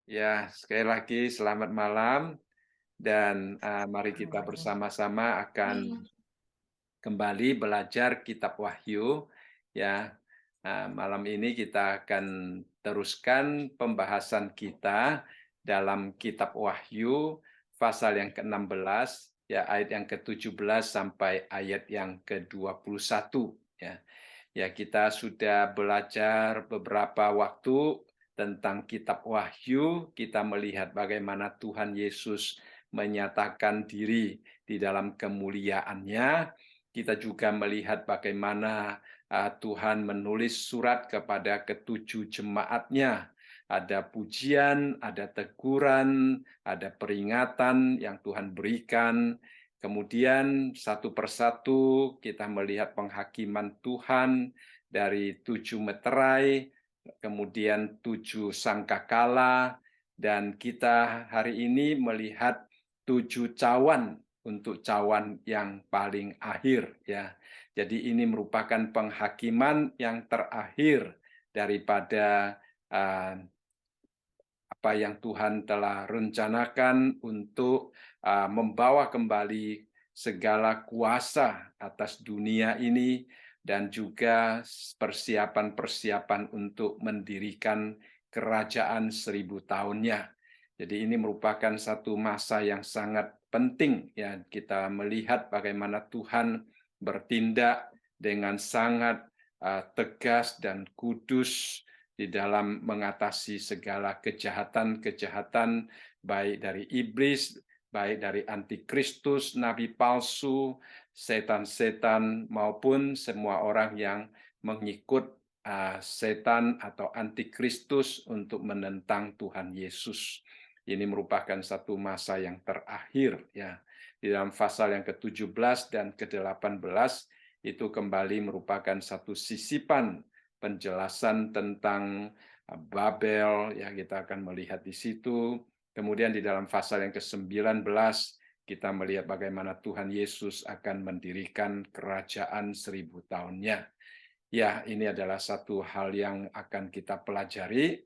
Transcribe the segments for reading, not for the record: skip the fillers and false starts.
Ya, sekali lagi selamat malam dan mari kita bersama-sama akan kembali belajar Kitab Wahyu. Ya, malam ini kita akan teruskan pembahasan kita dalam Kitab Wahyu pasal yang ke-16, ya ayat yang ke-17 sampai ayat yang ke-21. Ya, ya kita sudah belajar beberapa waktu tentang Kitab Wahyu, kita melihat bagaimana Tuhan Yesus menyatakan diri di dalam kemuliaannya. Kita juga melihat bagaimana Tuhan menulis surat kepada ketujuh jemaatnya. Ada pujian, ada teguran, ada peringatan yang Tuhan berikan. Kemudian satu persatu kita melihat penghakiman Tuhan dari 7 meterai, kemudian 7 sangkakala, dan kita hari ini melihat 7 cawan untuk cawan yang paling akhir, ya. Jadi ini merupakan penghakiman yang terakhir daripada apa yang Tuhan telah rencanakan untuk membawa kembali segala kuasa atas dunia ini dan juga persiapan-persiapan untuk mendirikan kerajaan 1000 tahunnya. Jadi ini merupakan satu masa yang sangat penting, ya, kita melihat bagaimana Tuhan bertindak dengan sangat tegas dan kudus di dalam mengatasi segala kejahatan-kejahatan, baik dari iblis, baik dari antikristus, nabi palsu, setan-setan, maupun semua orang yang mengikut setan atau antikristus untuk menentang Tuhan Yesus. Ini merupakan satu masa yang terakhir, ya. Di dalam pasal yang ke-17 dan ke-18 itu kembali merupakan satu sisipan penjelasan tentang Babel, ya, kita akan melihat di situ. Kemudian di dalam pasal yang ke-19 kita melihat bagaimana Tuhan Yesus akan mendirikan kerajaan 1000 tahunnya. Ya, ini adalah satu hal yang akan kita pelajari.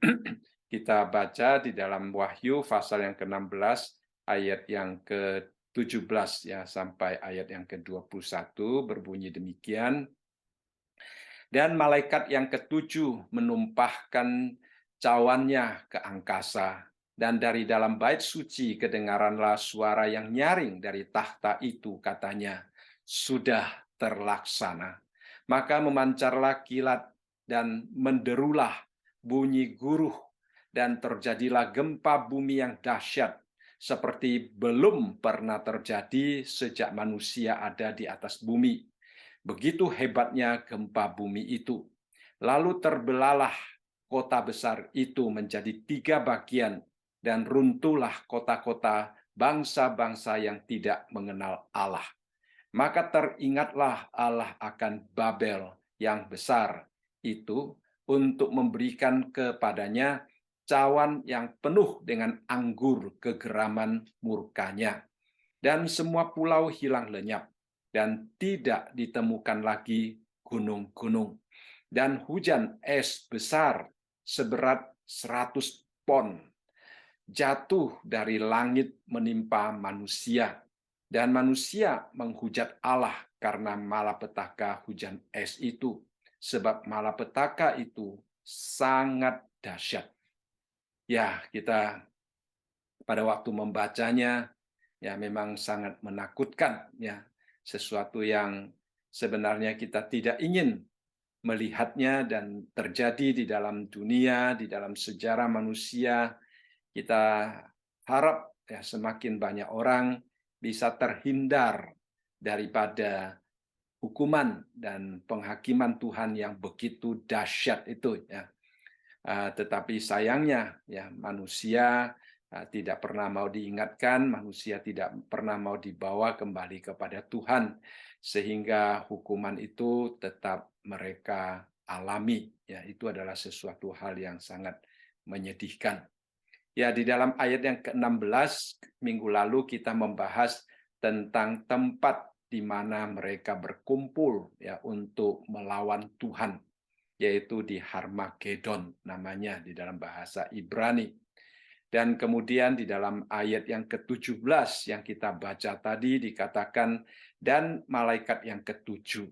Kita baca di dalam Wahyu pasal yang ke-16 ayat yang ke-17 ya sampai ayat yang ke-21 berbunyi demikian. Dan malaikat yang ketujuh menumpahkan cawannya ke angkasa, dan dari dalam bait suci kedengaranlah suara yang nyaring dari tahta itu, katanya, sudah terlaksana. Maka memancarlah kilat dan menderulah bunyi guruh, dan terjadilah gempa bumi yang dahsyat, seperti belum pernah terjadi sejak manusia ada di atas bumi. Begitu hebatnya gempa bumi itu. Lalu terbelahlah kota besar itu menjadi 3 bagian, dan runtuhlah kota-kota bangsa-bangsa yang tidak mengenal Allah. Maka teringatlah Allah akan Babel yang besar itu untuk memberikan kepadanya cawan yang penuh dengan anggur kegeraman murkanya. Dan semua pulau hilang lenyap, dan tidak ditemukan lagi gunung-gunung. Dan hujan es besar seberat 100 pon jatuh dari langit menimpa manusia. Dan manusia menghujat Allah karena malapetaka hujan es itu. Sebab malapetaka itu sangat dahsyat. Ya, kita pada waktu membacanya, ya memang sangat menakutkan, ya, sesuatu yang sebenarnya kita tidak ingin melihatnya dan terjadi di dalam dunia, di dalam sejarah manusia. Kita harap ya semakin banyak orang bisa terhindar daripada hukuman dan penghakiman Tuhan yang begitu dahsyat itu, ya. Tetapi sayangnya ya manusia tidak pernah mau diingatkan, manusia tidak pernah mau dibawa kembali kepada Tuhan, sehingga hukuman itu tetap mereka alami. Ya, itu adalah sesuatu hal yang sangat menyedihkan. Ya, di dalam ayat yang ke-16 minggu lalu kita membahas tentang tempat di mana mereka berkumpul ya untuk melawan Tuhan, yaitu di Harmagedon namanya di dalam bahasa Ibrani. Dan kemudian di dalam ayat yang ke-17 yang kita baca tadi dikatakan, dan malaikat yang ketujuh.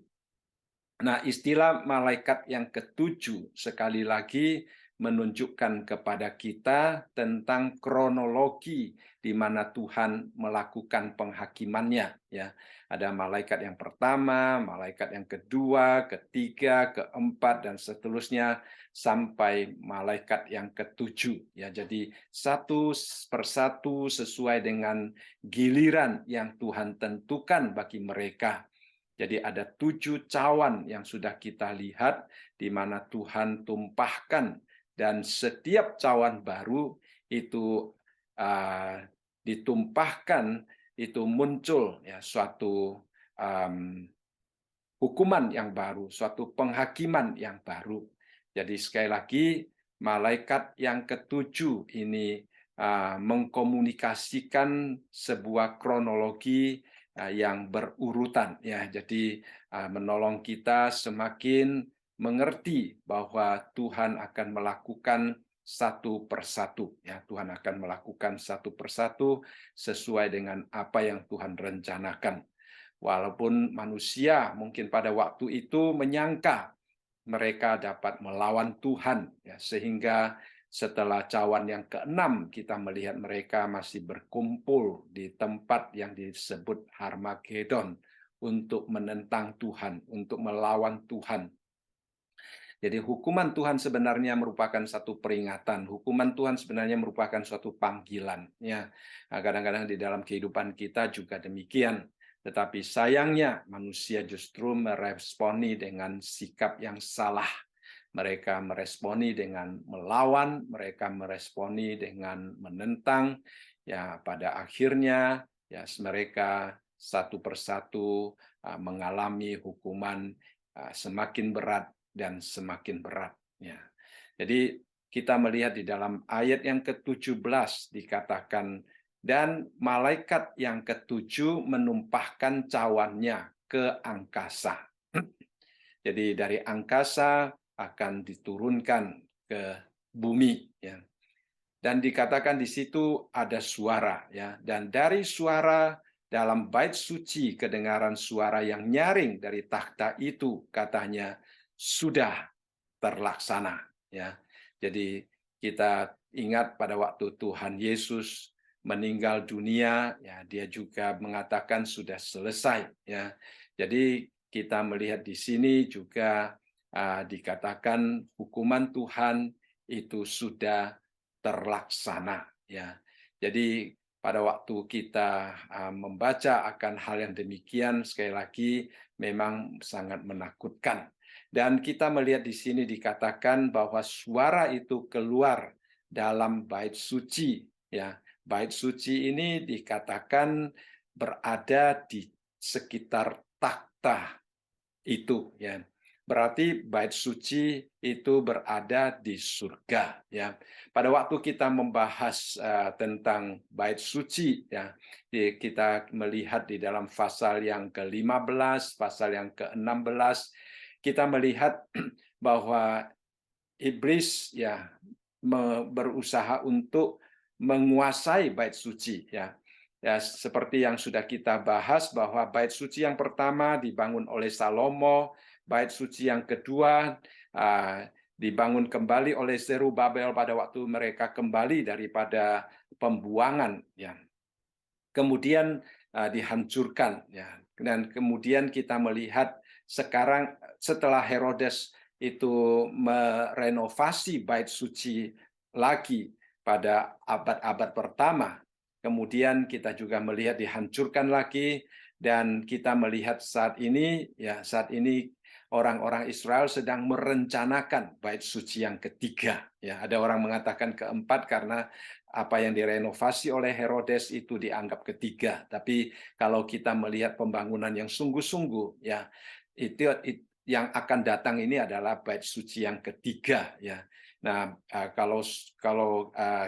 Nah, istilah malaikat yang ketujuh sekali lagi menunjukkan kepada kita tentang kronologi di mana Tuhan melakukan penghakimannya. Ya, ada malaikat yang pertama, malaikat yang kedua, ketiga, keempat, dan seterusnya sampai malaikat yang ketujuh. Ya, jadi satu persatu sesuai dengan giliran yang Tuhan tentukan bagi mereka. Jadi ada 7 cawan yang sudah kita lihat di mana Tuhan tumpahkan, dan setiap cawan baru itu ditumpahkan, itu muncul ya suatu hukuman yang baru, suatu penghakiman yang baru. Jadi sekali lagi malaikat yang ketujuh ini mengkomunikasikan sebuah kronologi yang berurutan, ya. Jadi menolong kita semakin mengerti bahwa Tuhan akan melakukan satu persatu, ya. Tuhan akan melakukan satu persatu sesuai dengan apa yang Tuhan rencanakan. Walaupun manusia mungkin pada waktu itu menyangka mereka dapat melawan Tuhan, ya, sehingga setelah cawan yang ke-6 kita melihat mereka masih berkumpul di tempat yang disebut Harmagedon untuk menentang Tuhan, untuk melawan Tuhan. Jadi hukuman Tuhan sebenarnya merupakan satu peringatan, hukuman Tuhan sebenarnya merupakan suatu panggilan. Ya, kadang-kadang di dalam kehidupan kita juga demikian. Tetapi sayangnya manusia justru meresponi dengan sikap yang salah. Mereka meresponi dengan melawan, mereka meresponi dengan menentang. Ya, pada akhirnya ya mereka satu persatu mengalami hukuman semakin berat dan semakin berat. Ya. Jadi kita melihat di dalam ayat yang ke-17 dikatakan, dan malaikat yang ketujuh menumpahkan cawannya ke angkasa. Jadi dari angkasa akan diturunkan ke bumi, ya. Dan dikatakan di situ ada suara, ya. Dan dari suara dalam bait suci kedengaran suara yang nyaring dari takhta itu, katanya sudah terlaksana, ya. Jadi kita ingat pada waktu Tuhan Yesus meninggal dunia, ya, dia juga mengatakan sudah selesai, ya. Jadi kita melihat di sini juga dikatakan hukuman Tuhan itu sudah terlaksana, ya. Jadi pada waktu kita membaca akan hal yang demikian, sekali lagi memang sangat menakutkan. Dan kita melihat di sini dikatakan bahwa suara itu keluar dalam bait suci, ya. Bait suci ini dikatakan berada di sekitar takhta itu, ya. Berarti bait suci itu berada di surga, ya. Pada waktu kita membahas tentang bait suci, ya, kita melihat di dalam pasal yang ke-15, pasal yang ke-16, kita melihat bahwa iblis, ya, berusaha untuk menguasai bait suci, ya. Ya, seperti yang sudah kita bahas bahwa bait suci yang pertama dibangun oleh Salomo, bait suci yang kedua dibangun kembali oleh Zerubabel pada waktu mereka kembali daripada pembuangan, ya. Kemudian dihancurkan, ya. Dan kemudian kita melihat sekarang setelah Herodes itu merenovasi bait suci lagi pada abad-abad pertama, kemudian kita juga melihat dihancurkan lagi, dan kita melihat saat ini, ya, saat ini orang-orang Israel sedang merencanakan bait suci yang ketiga, ya. Ada orang mengatakan keempat karena apa yang direnovasi oleh Herodes itu dianggap ketiga. Tapi kalau kita melihat pembangunan yang sungguh-sungguh, ya, itu yang akan datang ini adalah bait suci yang ketiga, ya. Nah, kalau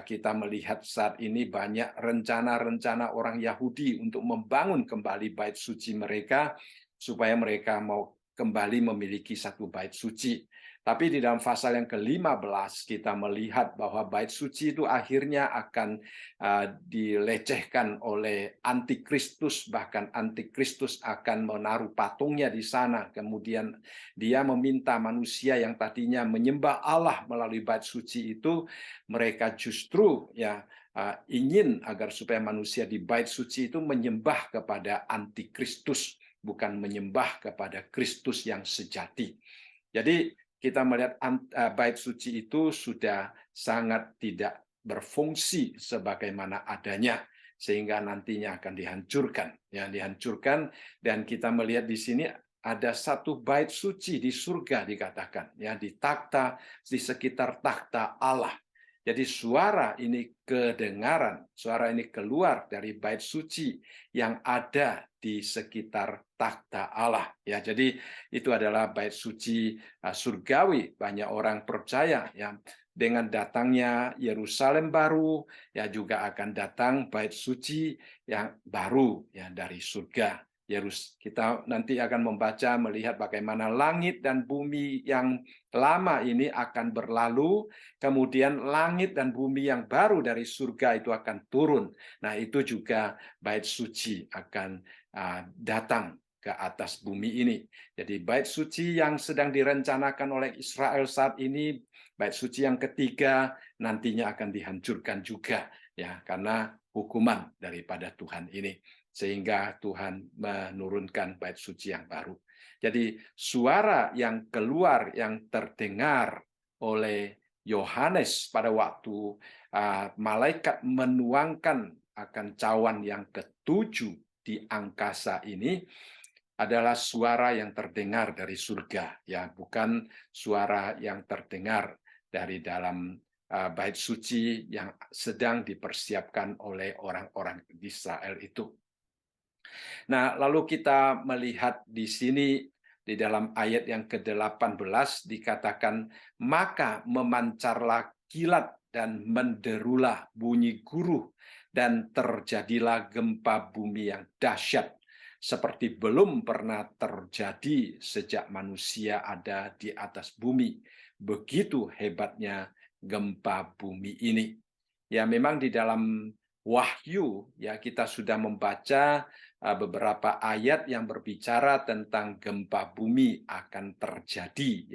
kita melihat saat ini banyak rencana-rencana orang Yahudi untuk membangun kembali bait suci mereka supaya mereka mau kembali memiliki satu bait suci. Tapi di dalam pasal yang ke-15 kita melihat bahwa bait suci itu akhirnya akan dilecehkan oleh antikristus, bahkan antikristus akan menaruh patungnya di sana. Kemudian dia meminta manusia yang tadinya menyembah Allah melalui bait suci itu, mereka justru ingin agar supaya manusia di bait suci itu menyembah kepada antikristus, bukan menyembah kepada Kristus yang sejati. Jadi kita melihat bait suci itu sudah sangat tidak berfungsi sebagaimana adanya, sehingga nantinya akan dihancurkan. Dihancurkan, dan kita melihat di sini ada satu bait suci di surga dikatakan, di takhta, di sekitar takhta Allah. Jadi suara ini kedengaran, suara ini keluar dari bait suci yang ada di sekitar takhta Allah. Jadi itu adalah bait suci surgawi. Banyak orang percaya dengan datangnya Yerusalem baru, juga akan datang bait suci yang baru dari surga. Kita nanti akan membaca, melihat bagaimana langit dan bumi yang lama ini akan berlalu, kemudian langit dan bumi yang baru dari surga itu akan turun. Nah, itu juga bait suci akan datang ke atas bumi ini. Jadi bait suci yang sedang direncanakan oleh Israel saat ini, bait suci yang ketiga nantinya akan dihancurkan juga, karena hukuman daripada Tuhan ini. Sehingga Tuhan menurunkan bait suci yang baru. Jadi suara yang keluar, yang terdengar oleh Yohanes pada waktu malaikat menuangkan akan cawan yang ketujuh di angkasa ini adalah suara yang terdengar dari surga, bukan suara yang terdengar dari dalam bait suci yang sedang dipersiapkan oleh orang-orang Israel itu. Nah, lalu kita melihat di sini di dalam ayat yang ke-18 dikatakan, maka memancarlah kilat dan menderulah bunyi guruh, dan terjadilah gempa bumi yang dahsyat, seperti belum pernah terjadi sejak manusia ada di atas bumi. Begitu hebatnya gempa bumi ini. Memang di dalam Wahyu kita sudah membaca beberapa ayat yang berbicara tentang gempa bumi akan terjadi.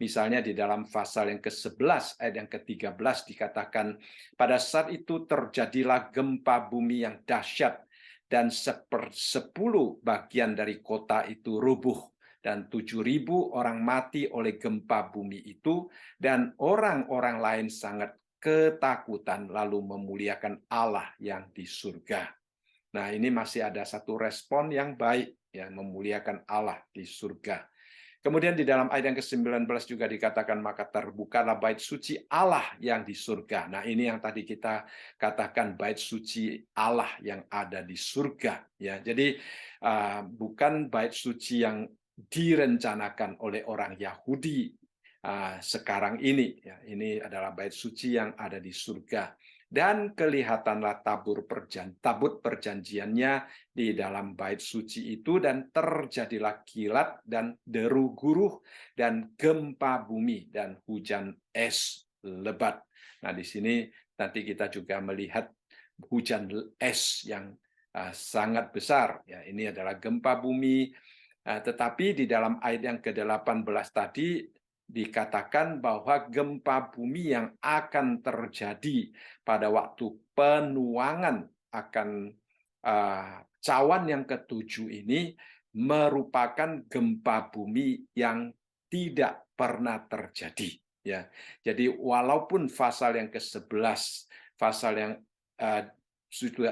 Misalnya di dalam pasal yang ke-11 ayat yang ke-13 dikatakan, pada saat itu terjadilah gempa bumi yang dahsyat, dan 1/10 bagian dari kota itu rubuh, dan 7.000 orang mati oleh gempa bumi itu, dan orang-orang lain sangat ketakutan lalu memuliakan Allah yang di surga. Nah, ini masih ada satu respon yang baik, memuliakan Allah di surga. Kemudian di dalam ayat yang ke-19 juga dikatakan, maka terbukalah bait suci Allah yang di surga. Nah, ini yang tadi kita katakan, bait suci Allah yang ada di surga. Jadi bukan bait suci yang direncanakan oleh orang Yahudi sekarang ini. Ini adalah bait suci yang ada di surga. Dan kelihatanlah tabut perjanjiannya di dalam bait suci itu, dan terjadilah kilat dan deru guruh dan gempa bumi dan hujan es lebat. Nah, di sini nanti kita juga melihat hujan es yang sangat besar. Ini adalah gempa bumi. Tetapi di dalam ayat yang ke-18 tadi dikatakan bahwa gempa bumi yang akan terjadi pada waktu penuangan akan cawan yang ketujuh ini merupakan gempa bumi yang tidak pernah terjadi. Jadi walaupun pasal yang ke-11, pasal yang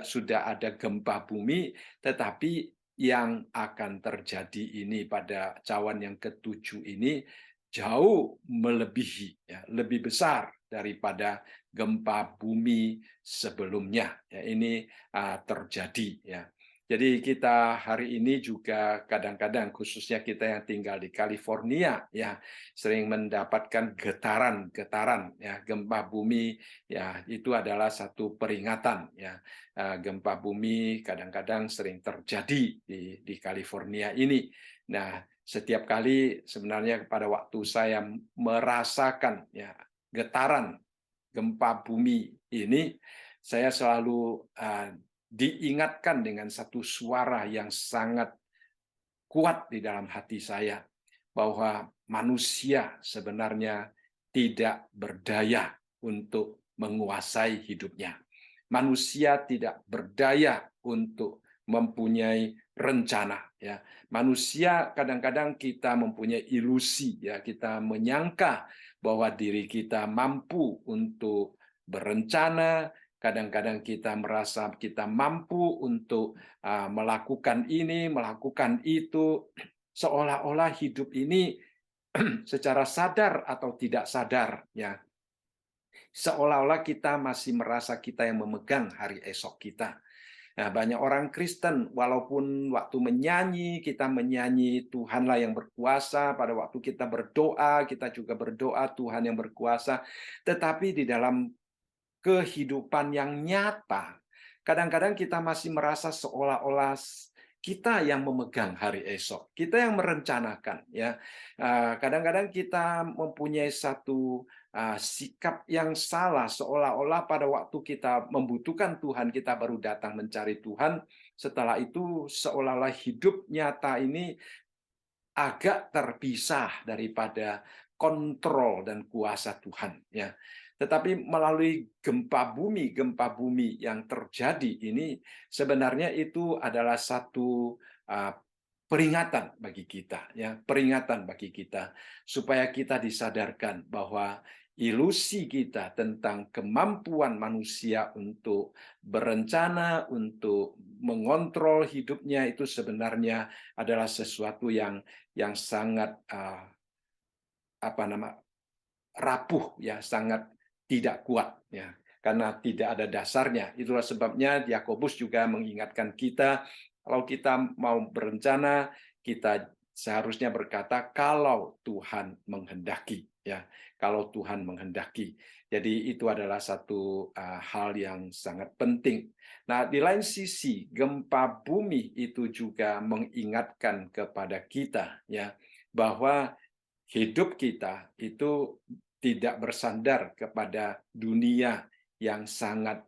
sudah ada gempa bumi, tetapi yang akan terjadi ini pada cawan yang ketujuh ini jauh melebihi, lebih besar daripada gempa bumi sebelumnya. Ini terjadi. Jadi kita hari ini juga kadang-kadang, khususnya kita yang tinggal di California, sering mendapatkan getaran, gempa bumi. Itu adalah satu peringatan. Gempa bumi kadang-kadang sering terjadi di California ini. Nah, Setiap kali sebenarnya pada waktu saya merasakan ya getaran gempa bumi ini, saya selalu diingatkan dengan satu suara yang sangat kuat di dalam hati saya, bahwa manusia sebenarnya tidak berdaya untuk menguasai hidupnya. Manusia tidak berdaya untuk mempunyai rencana, ya. Manusia kadang-kadang kita mempunyai ilusi, ya, kita menyangka bahwa diri kita mampu untuk berencana, kadang-kadang kita merasa kita mampu untuk melakukan ini, melakukan itu, seolah-olah hidup ini secara sadar atau tidak sadar, ya, seolah-olah kita masih merasa kita yang memegang hari esok kita. Nah, banyak orang Kristen, walaupun waktu menyanyi, kita menyanyi Tuhanlah yang berkuasa, pada waktu kita berdoa, kita juga berdoa Tuhan yang berkuasa, tetapi di dalam kehidupan yang nyata, kadang-kadang kita masih merasa seolah-olah kita yang memegang hari esok, kita yang merencanakan, ya. Kadang-kadang kita mempunyai satu sikap yang salah, seolah-olah pada waktu kita membutuhkan Tuhan, kita baru datang mencari Tuhan. Setelah itu seolah-olah hidup nyata ini agak terpisah daripada kontrol dan kuasa Tuhan, ya. Tetapi melalui gempa bumi yang terjadi ini, sebenarnya itu adalah satu peringatan bagi kita, ya, peringatan bagi kita supaya kita disadarkan bahwa ilusi kita tentang kemampuan manusia untuk berencana, untuk mengontrol hidupnya itu sebenarnya adalah sesuatu yang sangat rapuh, ya, sangat tidak kuat, ya, karena tidak ada dasarnya. Itulah sebabnya Yakobus juga mengingatkan kita, kalau kita mau berencana, kita seharusnya berkata kalau Tuhan menghendaki, ya, kalau Tuhan menghendaki. Jadi itu adalah satu hal yang sangat penting. Nah, di lain sisi gempa bumi itu juga mengingatkan kepada kita, ya, bahwa hidup kita itu tidak bersandar kepada dunia yang sangat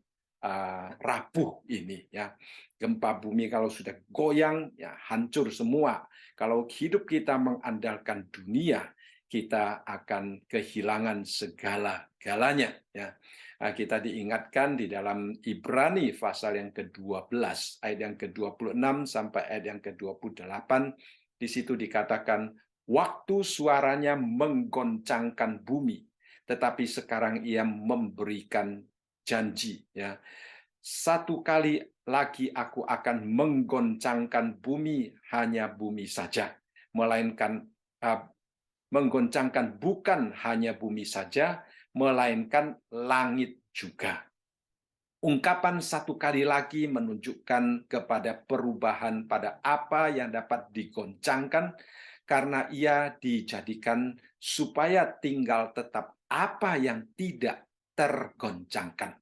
rapuh ini, ya. Gempa bumi kalau sudah goyang, ya, hancur semua. Kalau hidup kita mengandalkan dunia, kita akan kehilangan segala-galanya, ya. Kita diingatkan di dalam Ibrani pasal yang ke-12 ayat yang ke-26 sampai ayat yang ke-28, di situ dikatakan, waktu suaranya menggoncangkan bumi, tetapi sekarang ia memberikan janji, ya. Satu kali lagi aku akan menggoncangkan bumi, hanya bumi saja, melainkan menggoncangkan bukan hanya bumi saja, melainkan langit juga. Ungkapan satu kali lagi menunjukkan kepada perubahan pada apa yang dapat digoncangkan, karena ia dijadikan supaya tinggal tetap apa yang tidak tergoncangkan.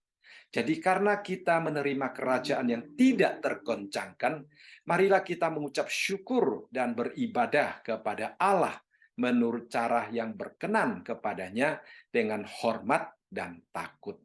Jadi karena kita menerima kerajaan yang tidak tergoncangkan, marilah kita mengucap syukur dan beribadah kepada Allah menurut cara yang berkenan kepadanya dengan hormat dan takut.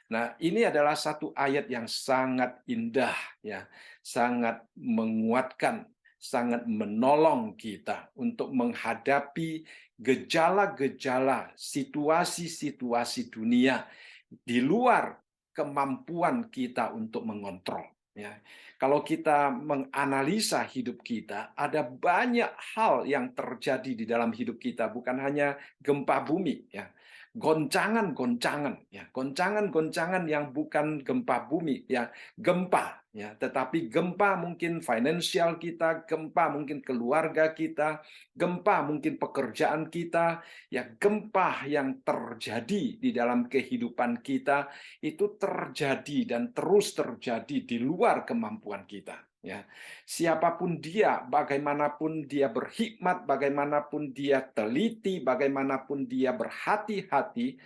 Nah, ini adalah satu ayat yang sangat indah, ya, sangat menguatkan, sangat menolong kita untuk menghadapi gejala-gejala situasi-situasi dunia di luar kemampuan kita untuk mengontrol, ya. Kalau kita menganalisa hidup kita, ada banyak hal yang terjadi di dalam hidup kita, bukan hanya gempa bumi, ya. Goncangan-goncangan, ya, goncangan-goncangan yang bukan gempa bumi, ya, gempa, ya, tetapi gempa mungkin finansial kita, gempa mungkin keluarga kita, gempa mungkin pekerjaan kita, ya, gempa yang terjadi di dalam kehidupan kita itu terjadi dan terus terjadi di luar kemampuan kita, ya. Siapapun dia, bagaimanapun dia berhikmat, bagaimanapun dia teliti, bagaimanapun dia berhati-hati,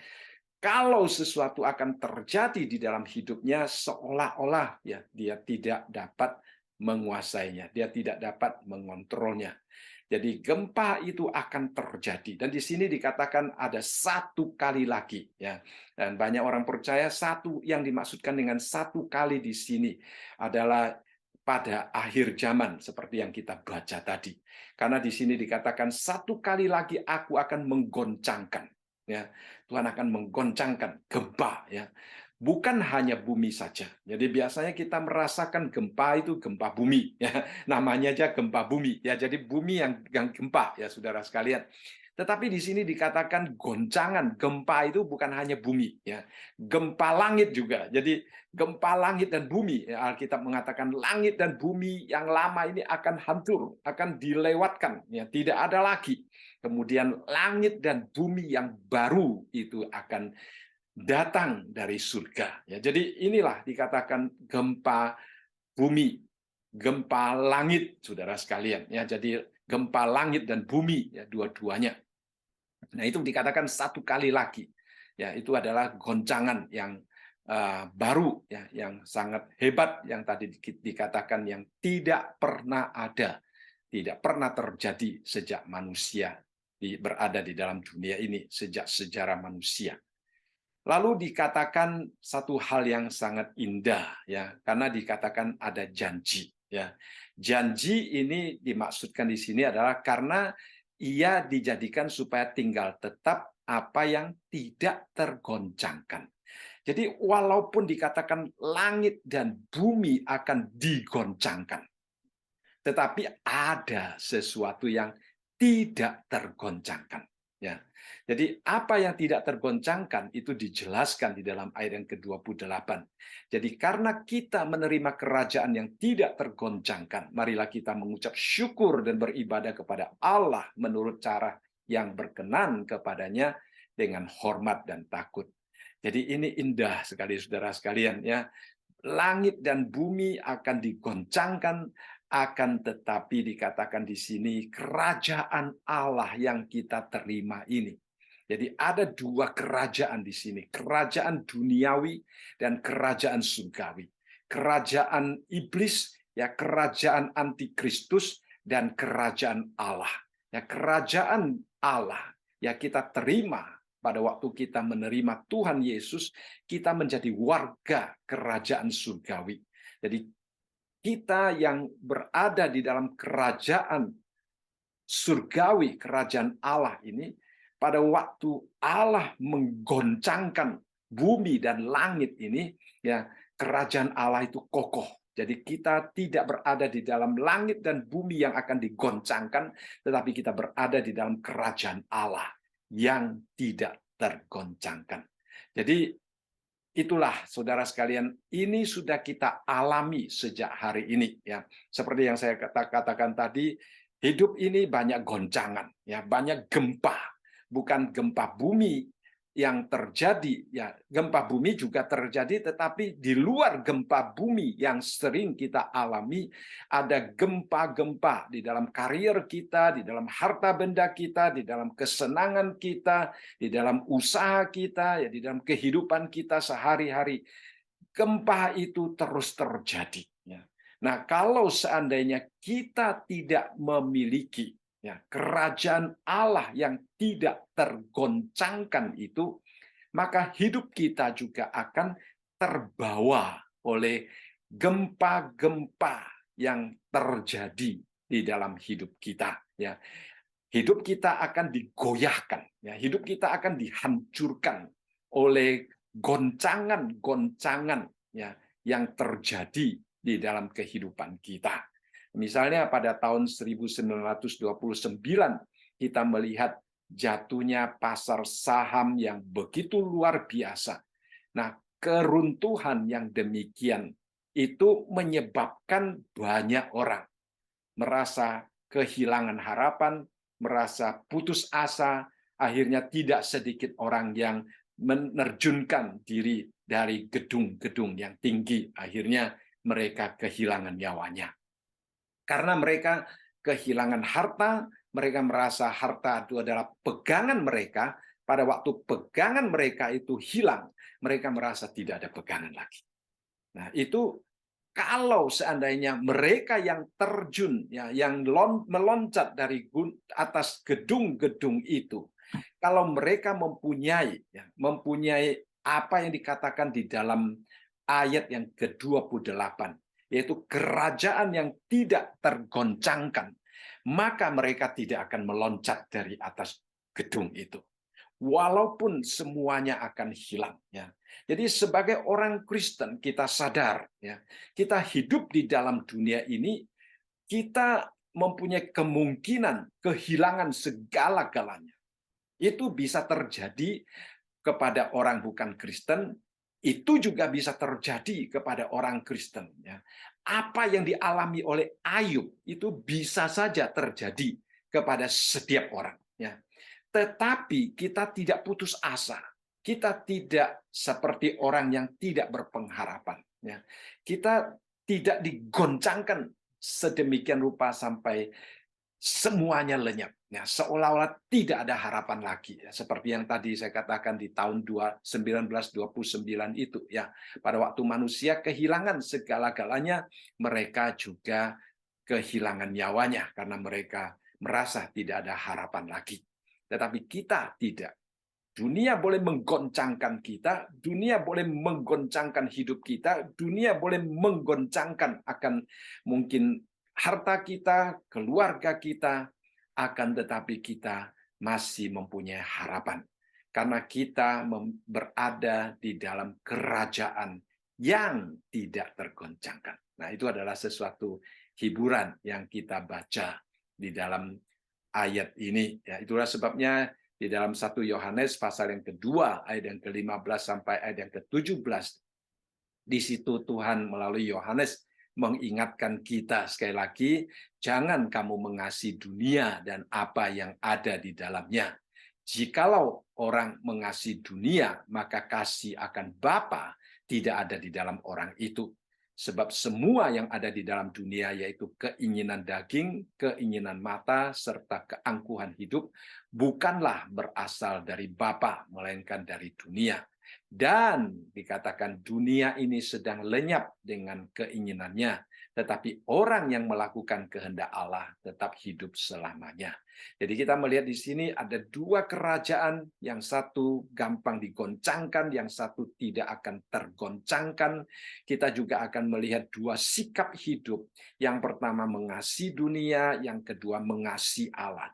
kalau sesuatu akan terjadi di dalam hidupnya, seolah-olah, ya, dia tidak dapat menguasainya, dia tidak dapat mengontrolnya. Jadi gempa itu akan terjadi, dan di sini dikatakan ada satu kali lagi, ya. Dan banyak orang percaya satu yang dimaksudkan dengan satu kali di sini adalah pada akhir zaman, seperti yang kita baca tadi. Karena di sini dikatakan satu kali lagi aku akan menggoncangkan, ya. Tuhan akan menggoncangkan gempa, ya. Bukan hanya bumi saja. Jadi biasanya kita merasakan gempa itu gempa bumi, ya. Namanya aja gempa bumi, ya. Jadi bumi yang gempa, ya saudara sekalian. Tetapi di sini dikatakan goncangan. Gempa itu bukan hanya bumi, ya. Gempa langit juga. Jadi gempa langit dan bumi, ya, Alkitab mengatakan langit dan bumi yang lama ini akan hancur, akan dilewatkan, ya, tidak ada lagi. Kemudian langit dan bumi yang baru itu akan datang dari surga. Ya, jadi inilah dikatakan gempa bumi, gempa langit, saudara sekalian. Ya, jadi gempa langit dan bumi, ya, dua-duanya. Nah, itu dikatakan satu kali lagi. Ya, itu adalah goncangan yang baru, ya, yang sangat hebat, yang tadi dikatakan yang tidak pernah ada, tidak pernah terjadi sejak manusia berada di dalam dunia ini, sejak sejarah manusia. Lalu dikatakan satu hal yang sangat indah, ya, karena dikatakan ada janji, ya. Janji ini dimaksudkan di sini adalah karena ia dijadikan supaya tinggal tetap apa yang tidak tergoncangkan. Jadi walaupun dikatakan langit dan bumi akan digoncangkan, tetapi ada sesuatu yang tidak tergoncangkan, ya. Jadi apa yang tidak tergoncangkan itu dijelaskan di dalam ayat yang ke-28. Jadi karena kita menerima kerajaan yang tidak tergoncangkan, marilah kita mengucap syukur dan beribadah kepada Allah menurut cara yang berkenan kepadanya dengan hormat dan takut. Jadi ini indah sekali saudara sekalian, ya. Langit dan bumi akan digoncangkan, akan tetapi dikatakan di sini kerajaan Allah yang kita terima ini. Jadi ada dua kerajaan di sini, kerajaan duniawi dan kerajaan surgawi. Kerajaan iblis, ya, kerajaan antikristus, dan kerajaan Allah. Ya, kerajaan Allah ya kita terima pada waktu kita menerima Tuhan Yesus, kita menjadi warga kerajaan surgawi. Jadi kita yang berada di dalam kerajaan surgawi, kerajaan Allah ini, pada waktu Allah menggoncangkan bumi dan langit ini, ya, kerajaan Allah itu kokoh. Jadi kita tidak berada di dalam langit dan bumi yang akan digoncangkan, tetapi kita berada di dalam kerajaan Allah yang tidak tergoncangkan. Jadi itulah saudara sekalian, ini sudah kita alami sejak hari ini, ya. Seperti yang saya katakan tadi, hidup ini banyak goncangan, ya, banyak gempa. Bukan gempa bumi yang terjadi, ya, gempa bumi juga terjadi, tetapi di luar gempa bumi yang sering kita alami, ada gempa-gempa di dalam karier kita, di dalam harta benda kita, di dalam kesenangan kita, di dalam usaha kita, ya, di dalam kehidupan kita sehari-hari. Gempa itu terus terjadi, ya. Nah, kalau seandainya kita tidak memiliki, ya, kerajaan Allah yang tidak tergoncangkan itu, maka hidup kita juga akan terbawa oleh gempa-gempa yang terjadi di dalam hidup kita, ya. Hidup kita akan digoyahkan, ya. Hidup kita akan dihancurkan oleh goncangan-goncangan, ya, yang terjadi di dalam kehidupan kita. Misalnya pada tahun 1929 kita melihat jatuhnya pasar saham yang begitu luar biasa. Nah, keruntuhan yang demikian itu menyebabkan banyak orang merasa kehilangan harapan, merasa putus asa, akhirnya tidak sedikit orang yang menerjunkan diri dari gedung-gedung yang tinggi, akhirnya mereka kehilangan nyawanya. Karena mereka kehilangan harta, mereka merasa harta itu adalah pegangan mereka. Pada waktu pegangan mereka itu hilang, mereka merasa tidak ada pegangan lagi. Nah, itu Kalau seandainya mereka yang terjun, ya, yang meloncat dari atas gedung-gedung itu, kalau mereka mempunyai, ya, mempunyai apa yang dikatakan di dalam ayat yang ke-28, yaitu kerajaan yang tidak tergoncangkan, maka mereka tidak akan meloncat dari atas gedung itu. Walaupun semuanya akan hilang, ya. Jadi sebagai orang Kristen kita sadar, ya, kita hidup di dalam dunia ini, kita mempunyai kemungkinan kehilangan segala-galanya. Itu bisa terjadi kepada orang bukan Kristen, itu juga bisa terjadi kepada orang Kristen, ya. Apa yang dialami oleh Ayub itu bisa saja terjadi kepada setiap orang, ya. Tetapi kita tidak putus asa. Kita tidak seperti orang yang tidak berpengharapan, ya. Kita tidak digoncangkan sedemikian rupa sampai semuanya lenyap, ya, seolah-olah tidak ada harapan lagi, ya. Seperti yang tadi saya katakan di tahun 1929 itu, ya. Pada waktu manusia kehilangan segala-galanya, mereka juga kehilangan nyawanya karena mereka merasa tidak ada harapan lagi. Tetapi kita tidak. Dunia boleh menggoncangkan kita, dunia boleh menggoncangkan hidup kita, dunia boleh menggoncangkan akan mungkin harta kita, keluarga kita, akan tetapi kita masih mempunyai harapan. Karena kita berada di dalam kerajaan yang tidak tergoncangkan. Nah, itu adalah sesuatu hiburan yang kita baca di dalam ayat ini. Ya, itulah sebabnya di dalam 1 Yohanes pasal yang kedua, ayat yang ke-15 sampai ayat yang ke-17, di situ Tuhan melalui Yohanes mengingatkan kita sekali lagi, jangan kamu mengasihi dunia dan apa yang ada di dalamnya. Jikalau orang mengasihi dunia, maka kasih akan Bapa tidak ada di dalam orang itu. Sebab semua yang ada di dalam dunia, yaitu keinginan daging, keinginan mata, serta keangkuhan hidup, bukanlah berasal dari Bapa, melainkan dari dunia. Dan dikatakan dunia ini sedang lenyap dengan keinginannya, tetapi orang yang melakukan kehendak Allah tetap hidup selamanya. Jadi kita melihat di sini ada dua kerajaan, yang satu gampang digoncangkan, yang satu tidak akan tergoncangkan. Kita juga akan melihat dua sikap hidup. Yang pertama mengasihi dunia, yang kedua mengasihi Allah.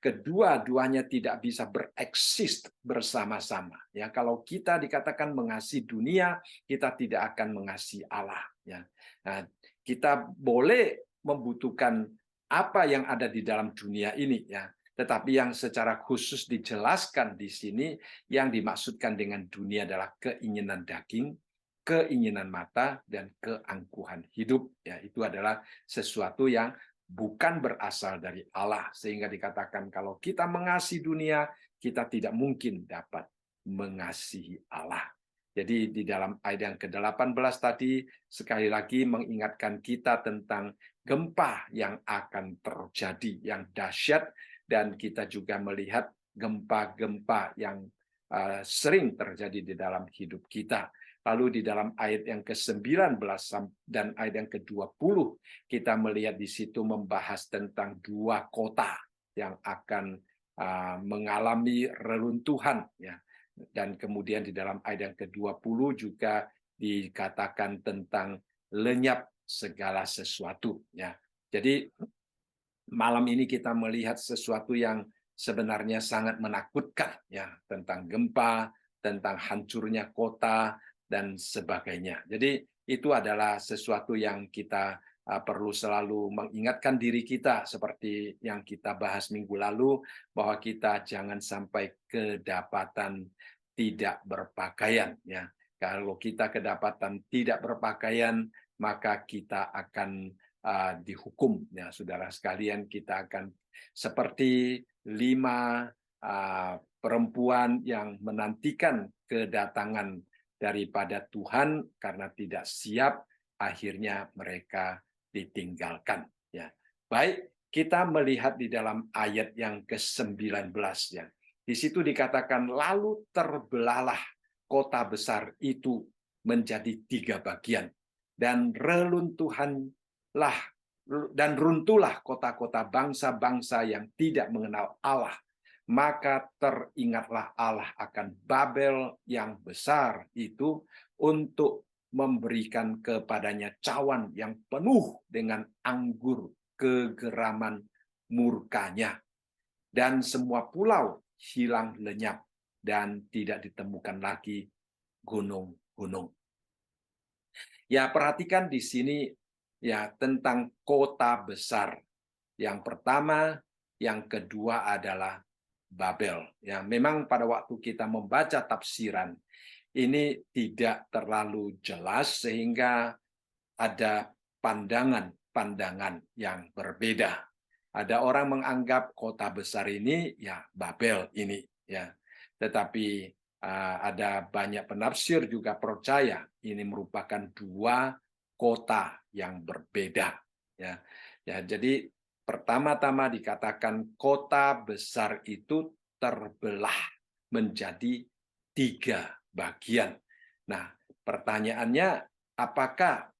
Kedua-duanya tidak bisa bereksis bersama-sama. Ya, kalau kita dikatakan mengasihi dunia, kita tidak akan mengasihi Allah. Ya, nah, kita boleh membutuhkan apa yang ada di dalam dunia ini, ya. Tetapi yang secara khusus dijelaskan di sini, yang dimaksudkan dengan dunia adalah keinginan daging, keinginan mata, dan keangkuhan hidup. Ya, itu adalah sesuatu yang bukan berasal dari Allah. Sehingga dikatakan kalau kita mengasihi dunia, kita tidak mungkin dapat mengasihi Allah. Jadi di dalam ayat yang ke-18 tadi, sekali lagi mengingatkan kita tentang gempa yang akan terjadi, yang dahsyat, dan kita juga melihat gempa-gempa yang sering terjadi di dalam hidup kita. Lalu di dalam ayat yang ke-19 dan ayat yang ke-20, kita melihat di situ membahas tentang dua kota yang akan mengalami reruntuhan, ya. Dan kemudian di dalam ayat yang ke-20 juga dikatakan tentang lenyap segala sesuatu, ya. Jadi malam ini kita melihat sesuatu yang sebenarnya sangat menakutkan, ya, tentang gempa, tentang hancurnya kota dan sebagainya. Jadi itu adalah sesuatu yang kita perlu selalu mengingatkan diri kita, seperti yang kita bahas minggu lalu, bahwa kita jangan sampai kedapatan tidak berpakaian, ya. Kalau kita kedapatan tidak berpakaian, maka kita akan dihukum, ya, saudara sekalian. Kita akan seperti 5 perempuan yang menantikan kedatangan daripada Tuhan karena tidak siap, akhirnya mereka ditinggalkan, ya. Baik, kita melihat di dalam ayat yang ke-19, ya. Di situ dikatakan lalu terbelahlah kota besar itu menjadi 3 bagian, dan reluntuhanlah dan runtuhlah kota-kota bangsa-bangsa yang tidak mengenal Allah. Maka teringatlah Allah akan Babel yang besar itu untuk memberikan kepadanya cawan yang penuh dengan anggur kegeraman murkanya. Dan semua pulau hilang lenyap dan tidak ditemukan lagi gunung-gunung. Ya, perhatikan di sini ya tentang kota besar. Yang pertama, yang kedua adalah Babel. Ya, memang pada waktu kita membaca tafsiran ini tidak terlalu jelas sehingga ada pandangan-pandangan yang berbeda. Ada orang menganggap kota besar ini ya Babel ini ya. Tetapi ada banyak penafsir juga percaya ini merupakan dua kota yang berbeda ya. Ya, jadi pertama-tama dikatakan kota besar itu terbelah menjadi 3 bagian. Nah, pertanyaannya apakah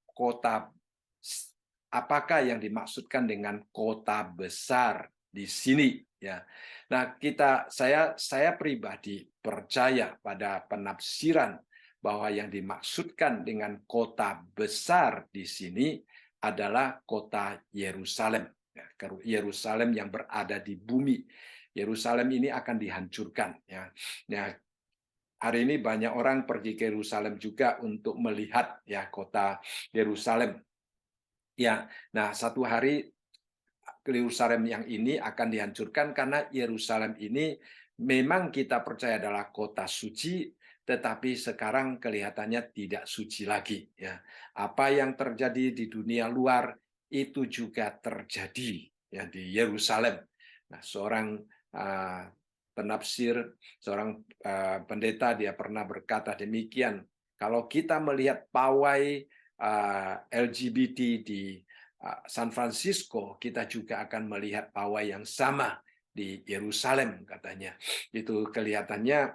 yang dimaksudkan dengan kota besar di sini ya. Nah, saya pribadi percaya pada penafsiran bahwa yang dimaksudkan dengan kota besar di sini adalah kota Yerusalem. Yerusalem yang berada di bumi. Yerusalem ini akan dihancurkan ya. Ya, hari ini banyak orang pergi ke Yerusalem juga untuk melihat ya kota Yerusalem. Ya, nah satu hari Yerusalem yang ini akan dihancurkan karena Yerusalem ini memang kita percaya adalah kota suci, tetapi sekarang kelihatannya tidak suci lagi. Ya, apa yang terjadi di dunia luar itu juga terjadi ya di Yerusalem. Nah, seorang penafsir, seorang pendeta dia pernah berkata demikian. Kalau kita melihat pawai LGBT di San Francisco, kita juga akan melihat pawai yang sama di Yerusalem katanya. Itu kelihatannya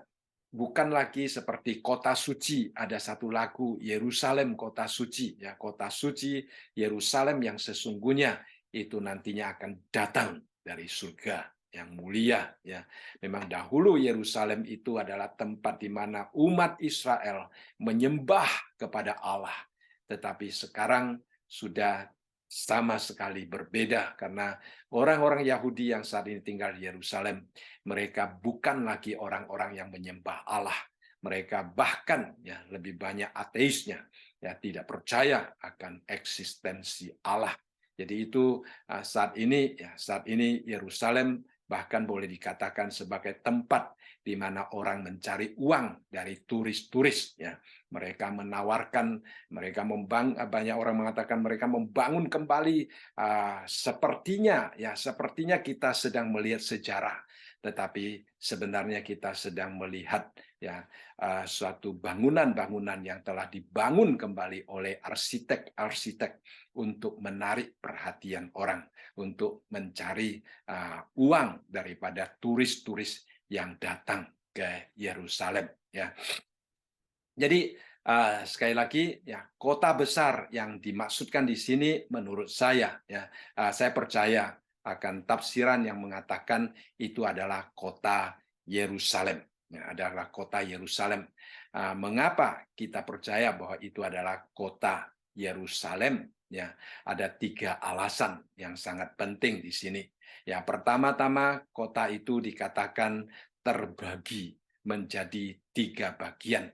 bukan lagi seperti kota suci. Ada satu lagu Yerusalem kota suci ya, kota suci Yerusalem yang sesungguhnya itu nantinya akan datang dari surga yang mulia ya. Memang dahulu Yerusalem itu adalah tempat di mana umat Israel menyembah kepada Allah. Tetapi sekarang sudah sama sekali berbeda karena orang-orang Yahudi yang saat ini tinggal di Yerusalem, mereka bukan lagi orang-orang yang menyembah Allah. Mereka bahkan ya lebih banyak ateisnya, ya tidak percaya akan eksistensi Allah. Jadi itu saat ini Yerusalem bahkan boleh dikatakan sebagai tempat di mana orang mencari uang dari turis-turis ya. Mereka menawarkan, banyak orang mengatakan mereka membangun kembali sepertinya kita sedang melihat sejarah, tetapi sebenarnya kita sedang melihat ya suatu bangunan-bangunan yang telah dibangun kembali oleh arsitek-arsitek untuk menarik perhatian orang, untuk mencari uang daripada turis-turis yang datang ke Yerusalem ya. Jadi sekali lagi ya kota besar yang dimaksudkan di sini menurut saya ya saya percaya akan tafsiran yang mengatakan itu adalah kota Yerusalem ya, adalah kota Yerusalem. Mengapa kita percaya bahwa itu adalah kota Yerusalem ya? Ada 3 alasan yang sangat penting di sini. Ya, pertama-tama kota itu dikatakan terbagi menjadi 3 bagian.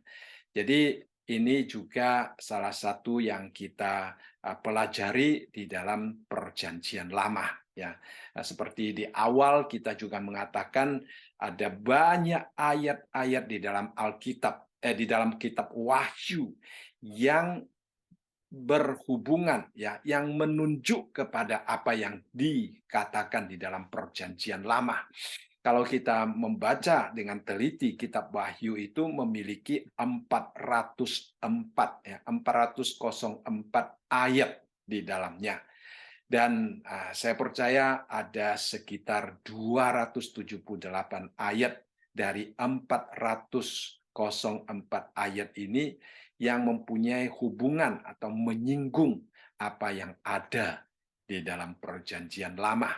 Jadi ini juga salah satu yang kita pelajari di dalam Perjanjian Lama ya. Seperti di awal kita juga mengatakan ada banyak ayat-ayat di dalam Alkitab di dalam kitab Wahyu yang berhubungan ya, yang menunjuk kepada apa yang dikatakan di dalam Perjanjian Lama. Kalau kita membaca dengan teliti kitab Wahyu itu memiliki 404 ayat di dalamnya. Dan saya percaya ada sekitar 278 ayat dari 404 ayat ini yang mempunyai hubungan atau menyinggung apa yang ada di dalam perjanjian lama.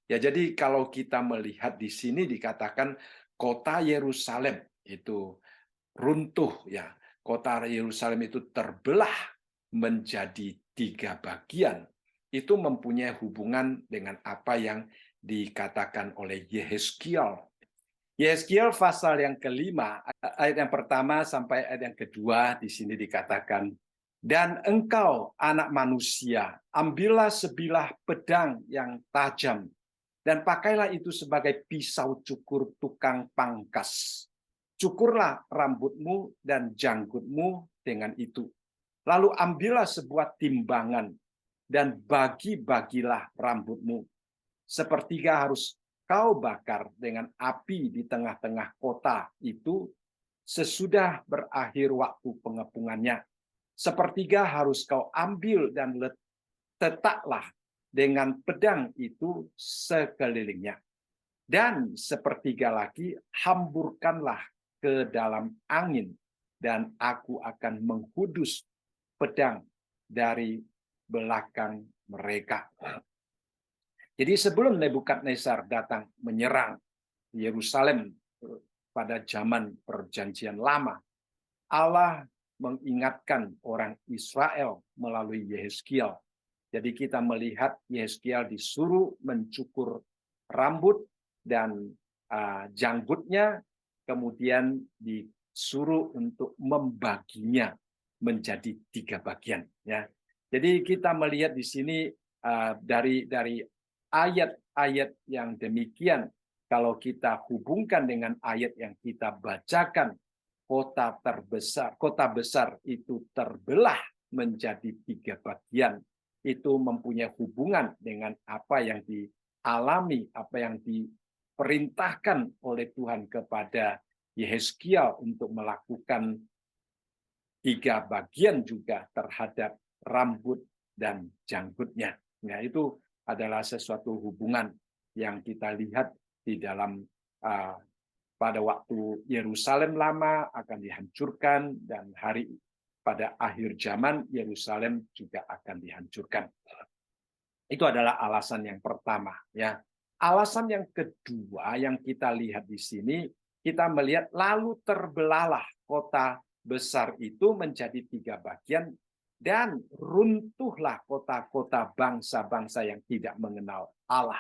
Ya, jadi kalau kita melihat di sini dikatakan kota Yerusalem itu runtuh, ya. Kota Yerusalem itu terbelah menjadi 3 bagian. Itu mempunyai hubungan dengan apa yang dikatakan oleh Yehezkiel. Yehezkiel pasal yang kelima, ayat yang pertama sampai ayat yang kedua, di sini dikatakan, dan engkau anak manusia, ambillah sebilah pedang yang tajam, dan pakailah itu sebagai pisau cukur tukang pangkas. Cukurlah rambutmu dan janggutmu dengan itu. Lalu ambillah sebuah timbangan dan bagi-bagilah rambutmu. Sepertiga harus kau bakar dengan api di tengah-tengah kota itu sesudah berakhir waktu pengepungannya. Sepertiga harus kau ambil dan letaklah dengan pedang itu sekelilingnya. Dan sepertiga lagi hamburkanlah ke dalam angin, dan aku akan menghudus pedang dari belakang mereka. Jadi sebelum Nebukadnezar datang menyerang Yerusalem pada zaman perjanjian lama, Allah mengingatkan orang Israel melalui Yehezkiel. Jadi kita melihat Yehezkiel disuruh mencukur rambut dan janggutnya, kemudian disuruh untuk membaginya menjadi 3 bagian. Ya, jadi kita melihat di sini dari ayat-ayat yang demikian, kalau kita hubungkan dengan ayat yang kita bacakan, kota besar itu terbelah menjadi 3 bagian. Itu mempunyai hubungan dengan apa yang dialami, apa yang diperintahkan oleh Tuhan kepada Yehezkiel untuk melakukan 3 bagian juga terhadap rambut dan janggutnya. Nah, itu adalah sesuatu hubungan yang kita lihat di dalam pada waktu Yerusalem lama akan dihancurkan, dan pada akhir zaman Yerusalem juga akan dihancurkan. Itu adalah alasan yang pertama, ya. Alasan yang kedua yang kita lihat di sini, kita melihat lalu terbelahlah kota besar itu menjadi 3 bagian, dan runtuhlah kota-kota bangsa-bangsa yang tidak mengenal Allah.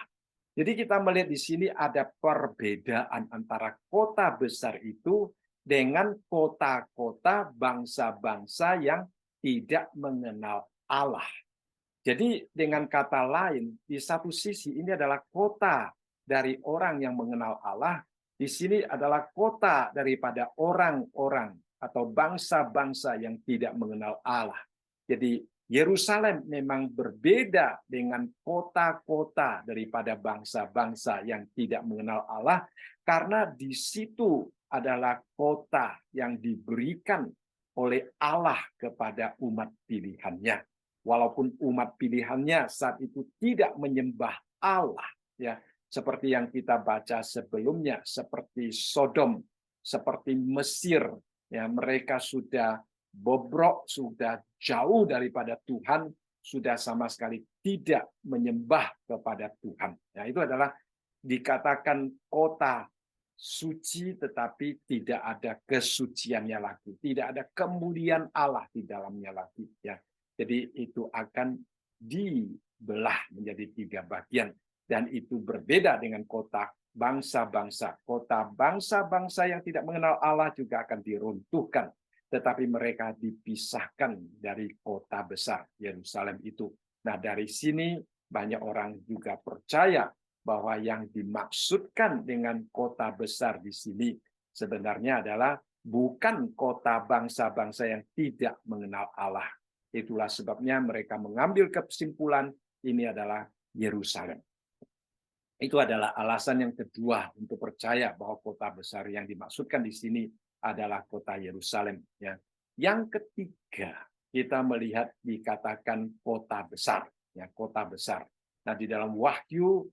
Jadi kita melihat di sini ada perbedaan antara kota besar itu dengan kota-kota bangsa-bangsa yang tidak mengenal Allah. Jadi dengan kata lain, di satu sisi ini adalah kota dari orang yang mengenal Allah, di sini adalah kota daripada orang-orang atau bangsa-bangsa yang tidak mengenal Allah. Jadi Yerusalem memang berbeda dengan kota-kota daripada bangsa-bangsa yang tidak mengenal Allah, karena di situ adalah kota yang diberikan oleh Allah kepada umat pilihannya. Walaupun umat pilihannya saat itu tidak menyembah Allah, ya, seperti yang kita baca sebelumnya, seperti Sodom, seperti Mesir, ya, mereka sudah bobrok, sudah jauh daripada Tuhan, sudah sama sekali tidak menyembah kepada Tuhan. Ya, itu adalah dikatakan kota suci, tetapi tidak ada kesuciannya lagi, tidak ada kemuliaan Allah di dalamnya lagi. Ya, jadi itu akan dibelah menjadi 3 bagian, dan itu berbeda dengan kota bangsa-bangsa. Kota bangsa-bangsa yang tidak mengenal Allah juga akan diruntuhkan, tetapi mereka dipisahkan dari kota besar Yerusalem itu. Nah, dari sini banyak orang juga percaya bahwa yang dimaksudkan dengan kota besar di sini sebenarnya adalah bukan kota bangsa-bangsa yang tidak mengenal Allah. Itulah sebabnya mereka mengambil kesimpulan ini adalah Yerusalem. Itu adalah alasan yang kedua untuk percaya bahwa kota besar yang dimaksudkan di sini adalah kota Yerusalem. Ya. Yang ketiga, kita melihat dikatakan kota besar. Ya, kota besar. Nah, di dalam Wahyu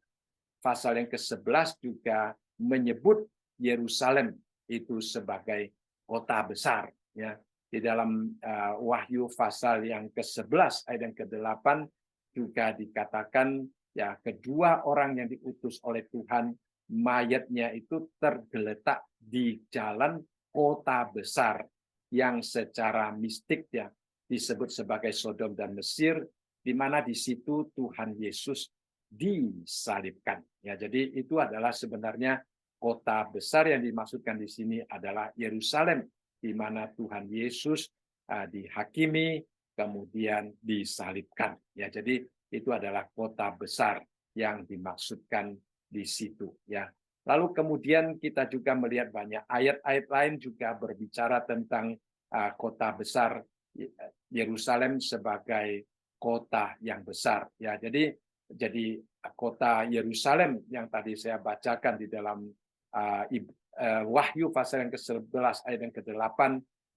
pasal yang ke-11 juga menyebut Yerusalem itu sebagai kota besar. Ya. Di dalam Wahyu pasal yang ke-11 ayat yang ke-8 juga dikatakan ya kedua orang yang diutus oleh Tuhan, mayatnya itu tergeletak di jalan kota besar yang secara mistik ya disebut sebagai Sodom dan Mesir, di mana di situ Tuhan Yesus disalibkan. Ya, jadi itu adalah sebenarnya kota besar yang dimaksudkan di sini adalah Yerusalem, di mana Tuhan Yesus dihakimi, kemudian disalibkan. Ya, jadi itu adalah kota besar yang dimaksudkan di situ. Ya, lalu kemudian kita juga melihat banyak ayat-ayat lain juga berbicara tentang kota besar Yerusalem sebagai kota yang besar. Ya, jadi kota Yerusalem yang tadi saya bacakan di dalam Wahyu pasal yang ke-11 ayat yang ke-8,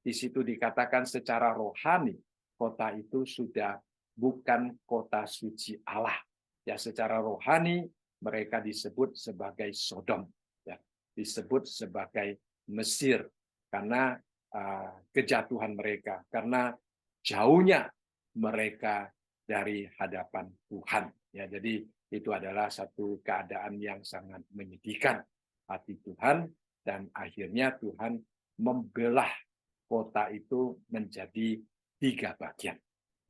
di situ dikatakan secara rohani kota itu sudah bukan kota suci Allah. Ya, secara rohani mereka disebut sebagai Sodom, ya, disebut sebagai Mesir karena kejatuhan mereka, karena jauhnya mereka dari hadapan Tuhan. Ya, jadi itu adalah satu keadaan yang sangat menyedihkan hati Tuhan, dan akhirnya Tuhan membelah kota itu menjadi 3 bagian.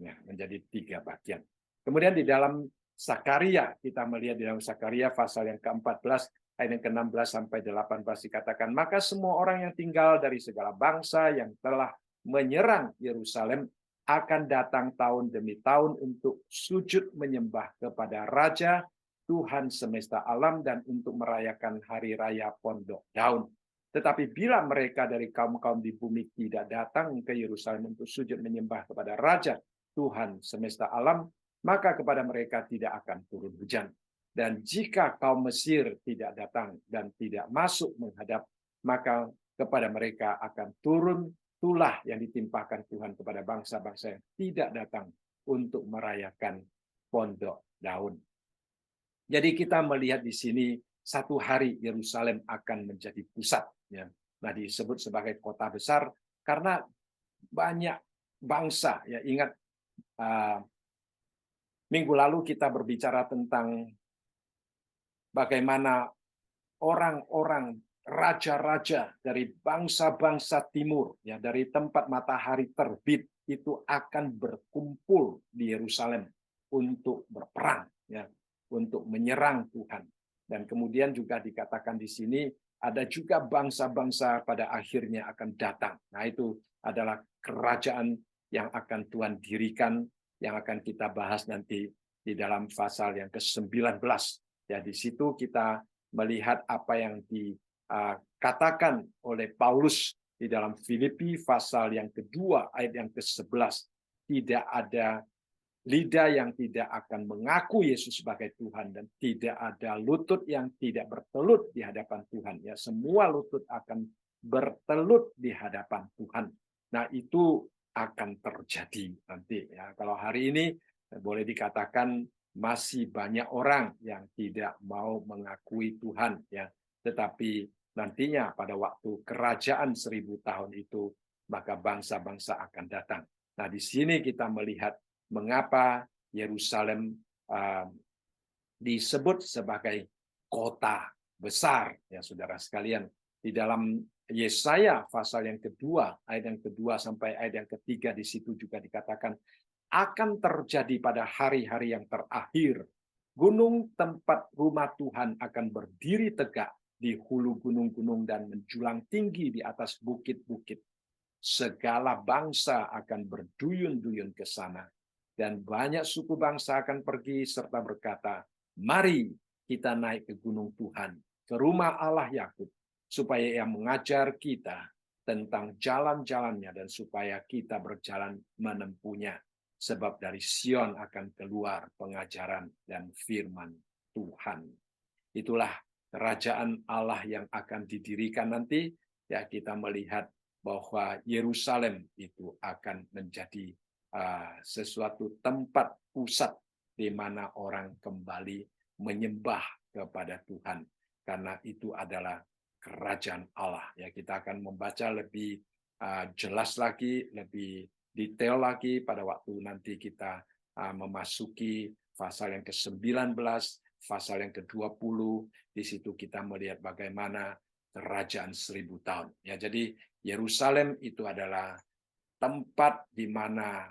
Ya, menjadi 3 bagian. Kemudian di dalam Sakaria, kita melihat di dalam Sakaria pasal yang ke-14 ayat yang ke-16 sampai 18 dikatakan, maka semua orang yang tinggal dari segala bangsa yang telah menyerang Yerusalem akan datang tahun demi tahun untuk sujud menyembah kepada Raja Tuhan semesta alam dan untuk merayakan hari raya Pondok Daun. Tetapi bila mereka dari kaum-kaum di bumi tidak datang ke Yerusalem untuk sujud menyembah kepada Raja Tuhan semesta alam, maka kepada mereka tidak akan turun hujan. Dan jika kaum Mesir tidak datang dan tidak masuk menghadap, maka kepada mereka akan turun tulah yang ditimpakan Tuhan kepada bangsa-bangsa yang tidak datang untuk merayakan Pondok Daun. Jadi kita melihat di sini satu hari Yerusalem akan menjadi pusat. Ya. Nah, disebut sebagai kota besar karena banyak bangsa. Ya, ingat minggu lalu kita berbicara tentang bagaimana orang-orang raja-raja dari bangsa-bangsa timur, ya, dari tempat matahari terbit itu akan berkumpul di Yerusalem untuk berperang, ya, untuk menyerang Tuhan. Dan kemudian juga dikatakan di sini ada juga bangsa-bangsa pada akhirnya akan datang. Nah, itu adalah kerajaan yang akan Tuhan dirikan, yang akan kita bahas nanti di dalam pasal yang ke-19. Ya, di situ kita melihat apa yang dikatakan oleh Paulus di dalam Filipi pasal yang kedua ayat yang ke-11. Tidak ada lidah yang tidak akan mengaku Yesus sebagai Tuhan, dan tidak ada lutut yang tidak bertelut di hadapan Tuhan. Ya, semua lutut akan bertelut di hadapan Tuhan. Nah, itu akan terjadi nanti. Ya, kalau hari ini boleh dikatakan masih banyak orang yang tidak mau mengakui Tuhan, ya. Tetapi nantinya pada waktu kerajaan 1000 tahun itu, maka bangsa-bangsa akan datang. Nah, di sini kita melihat mengapa Yerusalem disebut sebagai kota besar, ya saudara sekalian. Di dalam Yesaya pasal yang kedua, ayat yang kedua sampai ayat yang ketiga, di situ juga dikatakan, akan terjadi pada hari-hari yang terakhir, gunung tempat rumah Tuhan akan berdiri tegak di hulu gunung-gunung dan menjulang tinggi di atas bukit-bukit. Segala bangsa akan berduyun-duyun ke sana, dan banyak suku bangsa akan pergi serta berkata, mari kita naik ke gunung Tuhan, ke rumah Allah Yakub, supaya Ia mengajar kita tentang jalan-jalannya dan supaya kita berjalan menempuhnya. Sebab dari Sion akan keluar pengajaran dan firman Tuhan. Itulah kerajaan Allah yang akan didirikan nanti. Ya, kita melihat bahwa Yerusalem itu akan menjadi sesuatu tempat pusat di mana orang kembali menyembah kepada Tuhan, karena itu adalah kerajaan Allah. Ya, kita akan membaca lebih jelas lagi, lebih detail lagi pada waktu nanti kita memasuki pasal yang ke-19, pasal yang ke-20. Di situ kita melihat bagaimana kerajaan 1000 tahun. Ya, jadi Yerusalem itu adalah tempat di mana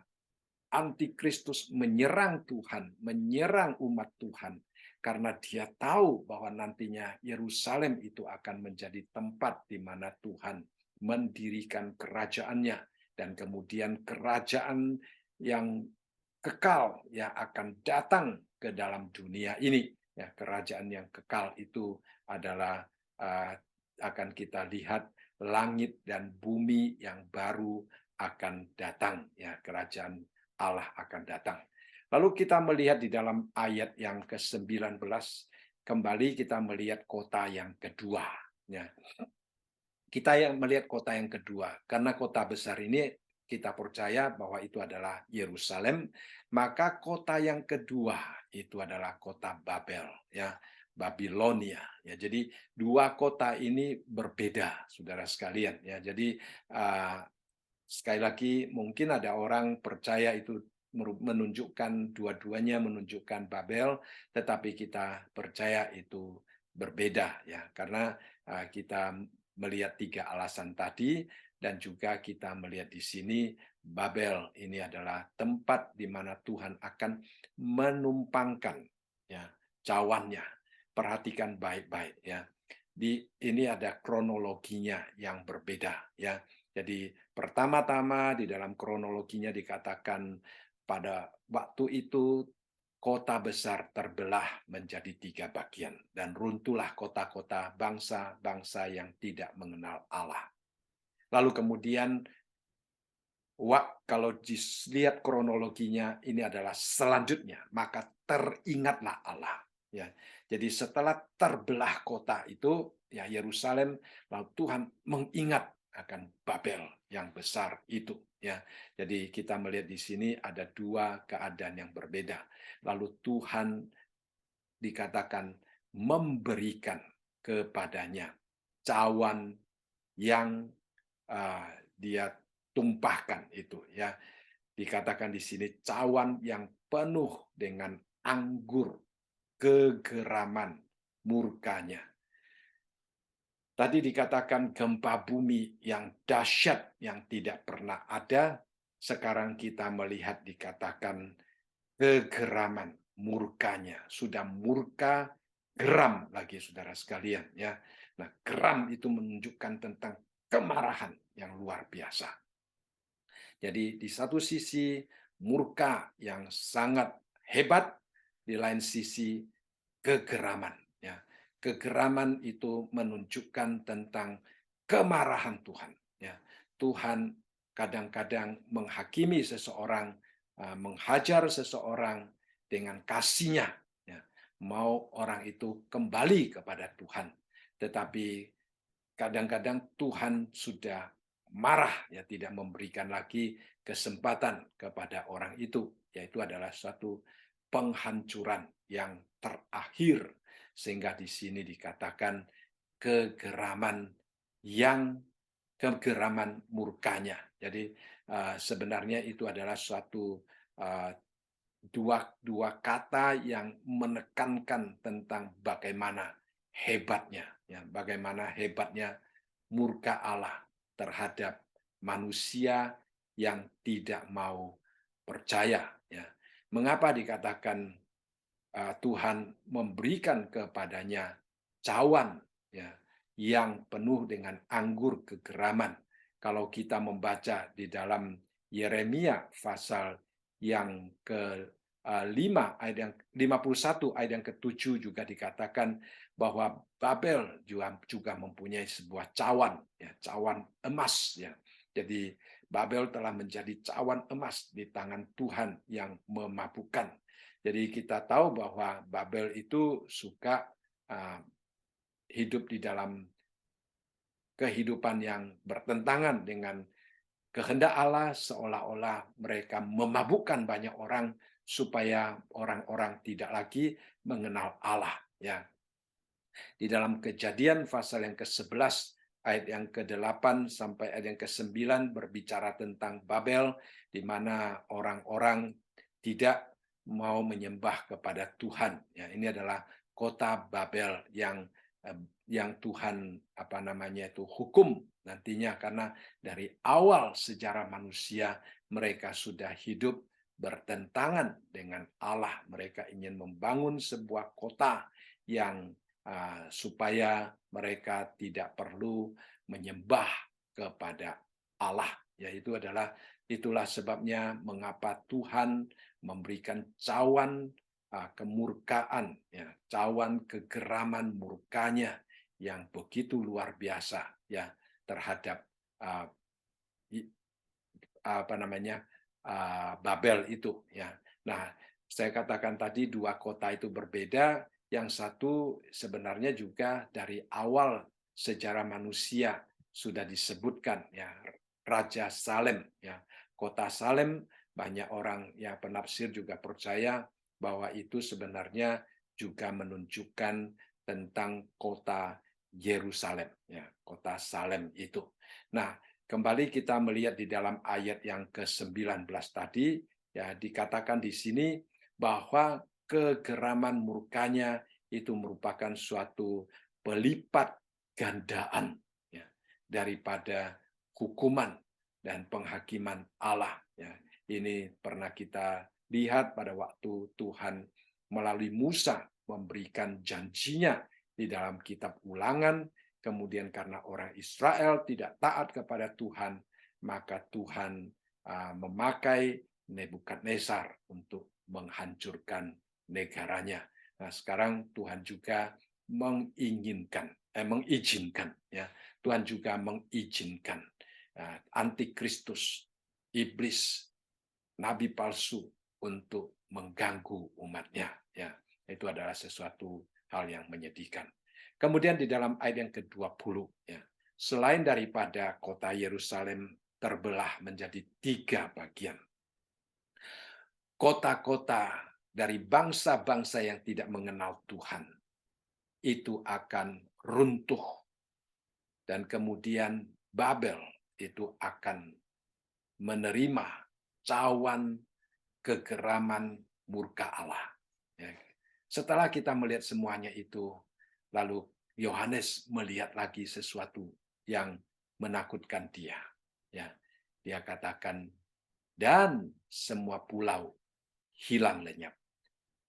antikristus menyerang Tuhan, menyerang umat Tuhan, karena dia tahu bahwa nantinya Yerusalem itu akan menjadi tempat di mana Tuhan mendirikan kerajaannya, dan kemudian kerajaan yang kekal yang akan datang ke dalam dunia ini. Ya, kerajaan yang kekal itu adalah akan kita lihat langit dan bumi yang baru akan datang, ya, kerajaan Allah akan datang. Lalu kita melihat di dalam ayat yang ke-19, kembali kita melihat kota yang kedua. Ya. Kita yang melihat kota yang kedua, karena kota besar ini kita percaya bahwa itu adalah Yerusalem, maka kota yang kedua itu adalah kota Babel, ya, Babilonia. Ya, jadi dua kota ini berbeda, saudara sekalian. Ya, jadi sekali lagi, mungkin ada orang percaya itu menunjukkan dua-duanya menunjukkan Babel, tetapi kita percaya itu berbeda, ya, karena kita melihat 3 alasan tadi, dan juga kita melihat di sini Babel ini adalah tempat di mana Tuhan akan menumpangkan, ya, cawannya. Perhatikan baik-baik, ya. Ini ada kronologinya yang berbeda, ya. Jadi pertama-tama di dalam kronologinya dikatakan pada waktu itu kota besar terbelah menjadi 3 bagian dan runtuhlah kota-kota bangsa-bangsa yang tidak mengenal Allah. Lalu kemudian kalau dilihat kronologinya ini adalah selanjutnya, maka teringatlah Allah. Ya, jadi setelah terbelah kota itu, ya, Yerusalem, lalu Tuhan mengingat akan Babel yang besar itu, ya. Jadi kita melihat di sini ada 2 keadaan yang berbeda. Lalu Tuhan dikatakan memberikan kepadanya cawan yang dia tumpahkan itu, ya. Dikatakan di sini cawan yang penuh dengan anggur kegeraman murkanya. Tadi dikatakan gempa bumi yang dahsyat yang tidak pernah ada, sekarang kita melihat dikatakan kegeraman murkanya, sudah murka, geram lagi, saudara sekalian, ya. Nah, geram itu menunjukkan tentang kemarahan yang luar biasa. Jadi di satu sisi murka yang sangat hebat, di lain sisi kegeraman, ya. Kegeraman itu menunjukkan tentang kemarahan Tuhan, ya. Tuhan kadang-kadang menghakimi seseorang, menghajar seseorang dengan kasih-Nya, ya. Mau orang itu kembali kepada Tuhan, tetapi kadang-kadang Tuhan sudah marah, ya, tidak memberikan lagi kesempatan kepada orang itu, yaitu adalah suatu penghancuran yang terakhir, sehingga di sini dikatakan kegeraman murkanya. Jadi sebenarnya itu adalah suatu dua kata yang menekankan tentang bagaimana hebatnya, ya, bagaimana hebatnya murka Allah terhadap manusia yang tidak mau percaya, ya. Mengapa dikatakan Tuhan memberikan kepadanya cawan, ya, yang penuh dengan anggur kegeraman? Kalau kita membaca di dalam Yeremia pasal yang ke-5 ayat yang 51 ayat yang ke-7 juga dikatakan bahwa Babel juga mempunyai sebuah cawan, ya, cawan emas, ya. Jadi Babel telah menjadi cawan emas di tangan Tuhan yang memabukkan. Jadi kita tahu bahwa Babel itu suka hidup di dalam kehidupan yang bertentangan dengan kehendak Allah, seolah-olah mereka memabukkan banyak orang supaya orang-orang tidak lagi mengenal Allah, ya. Di dalam Kejadian pasal yang ke-11 ayat yang ke-8 sampai ayat yang ke-9 berbicara tentang Babel, di mana orang-orang tidak mau menyembah kepada Tuhan. Ya, ini adalah kota Babel yang Tuhan hukum nantinya, karena dari awal sejarah manusia mereka sudah hidup bertentangan dengan Allah. Mereka ingin membangun sebuah kota yang supaya mereka tidak perlu menyembah kepada Allah. Itulah sebabnya mengapa Tuhan memberikan cawan kemurkaan, ya, cawan kegeraman murkanya yang begitu luar biasa, ya, terhadap Babel itu, ya. Nah, saya katakan tadi dua kota itu berbeda. Yang satu sebenarnya juga dari awal sejarah manusia sudah disebutkan, ya, Raja Salem, ya. Kota Salem, banyak orang yang penafsir juga percaya bahwa itu sebenarnya juga menunjukkan tentang kota Yerusalem, ya, kota Salem itu. Nah, kembali kita melihat di dalam ayat yang ke-19 tadi, ya, dikatakan di sini bahwa kegeraman murkanya itu merupakan suatu pelipat gandaan, ya, daripada hukuman dan penghakiman Allah. Ya. Ini pernah kita lihat pada waktu Tuhan melalui Musa memberikan janjinya di dalam kitab Ulangan. Kemudian karena orang Israel tidak taat kepada Tuhan, maka Tuhan memakai Nebukadnezar untuk menghancurkan negaranya. Nah, sekarang Tuhan juga mengizinkan, ya, Tuhan juga mengizinkan antikristus, iblis, nabi palsu untuk mengganggu umatnya. Ya, itu adalah sesuatu hal yang menyedihkan. Kemudian di dalam ayat yang ke-20, ya, selain daripada kota Yerusalem terbelah menjadi 3 bagian, kota-kota dari bangsa-bangsa yang tidak mengenal Tuhan itu akan runtuh, dan kemudian Babel itu akan menerima cawan kegeraman murka Allah. Ya. Setelah kita melihat semuanya itu, lalu Yohanes melihat lagi sesuatu yang menakutkan dia. Ya, dia katakan, dan semua pulau hilang lenyap,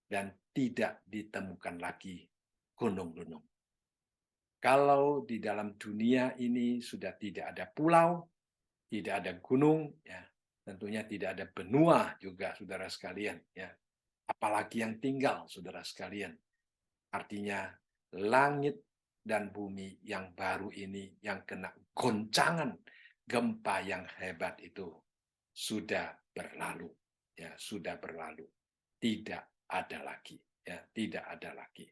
dan tidak ditemukan lagi gunung-gunung. Kalau di dalam dunia ini sudah tidak ada pulau, tidak ada gunung, ya, tentunya tidak ada benua juga, saudara sekalian. Ya. Apalagi yang tinggal, saudara sekalian. Artinya langit dan bumi yang baru ini, yang kena goncangan gempa yang hebat itu, sudah berlalu. Ya, sudah berlalu. Tidak ada lagi. Ya, tidak ada lagi.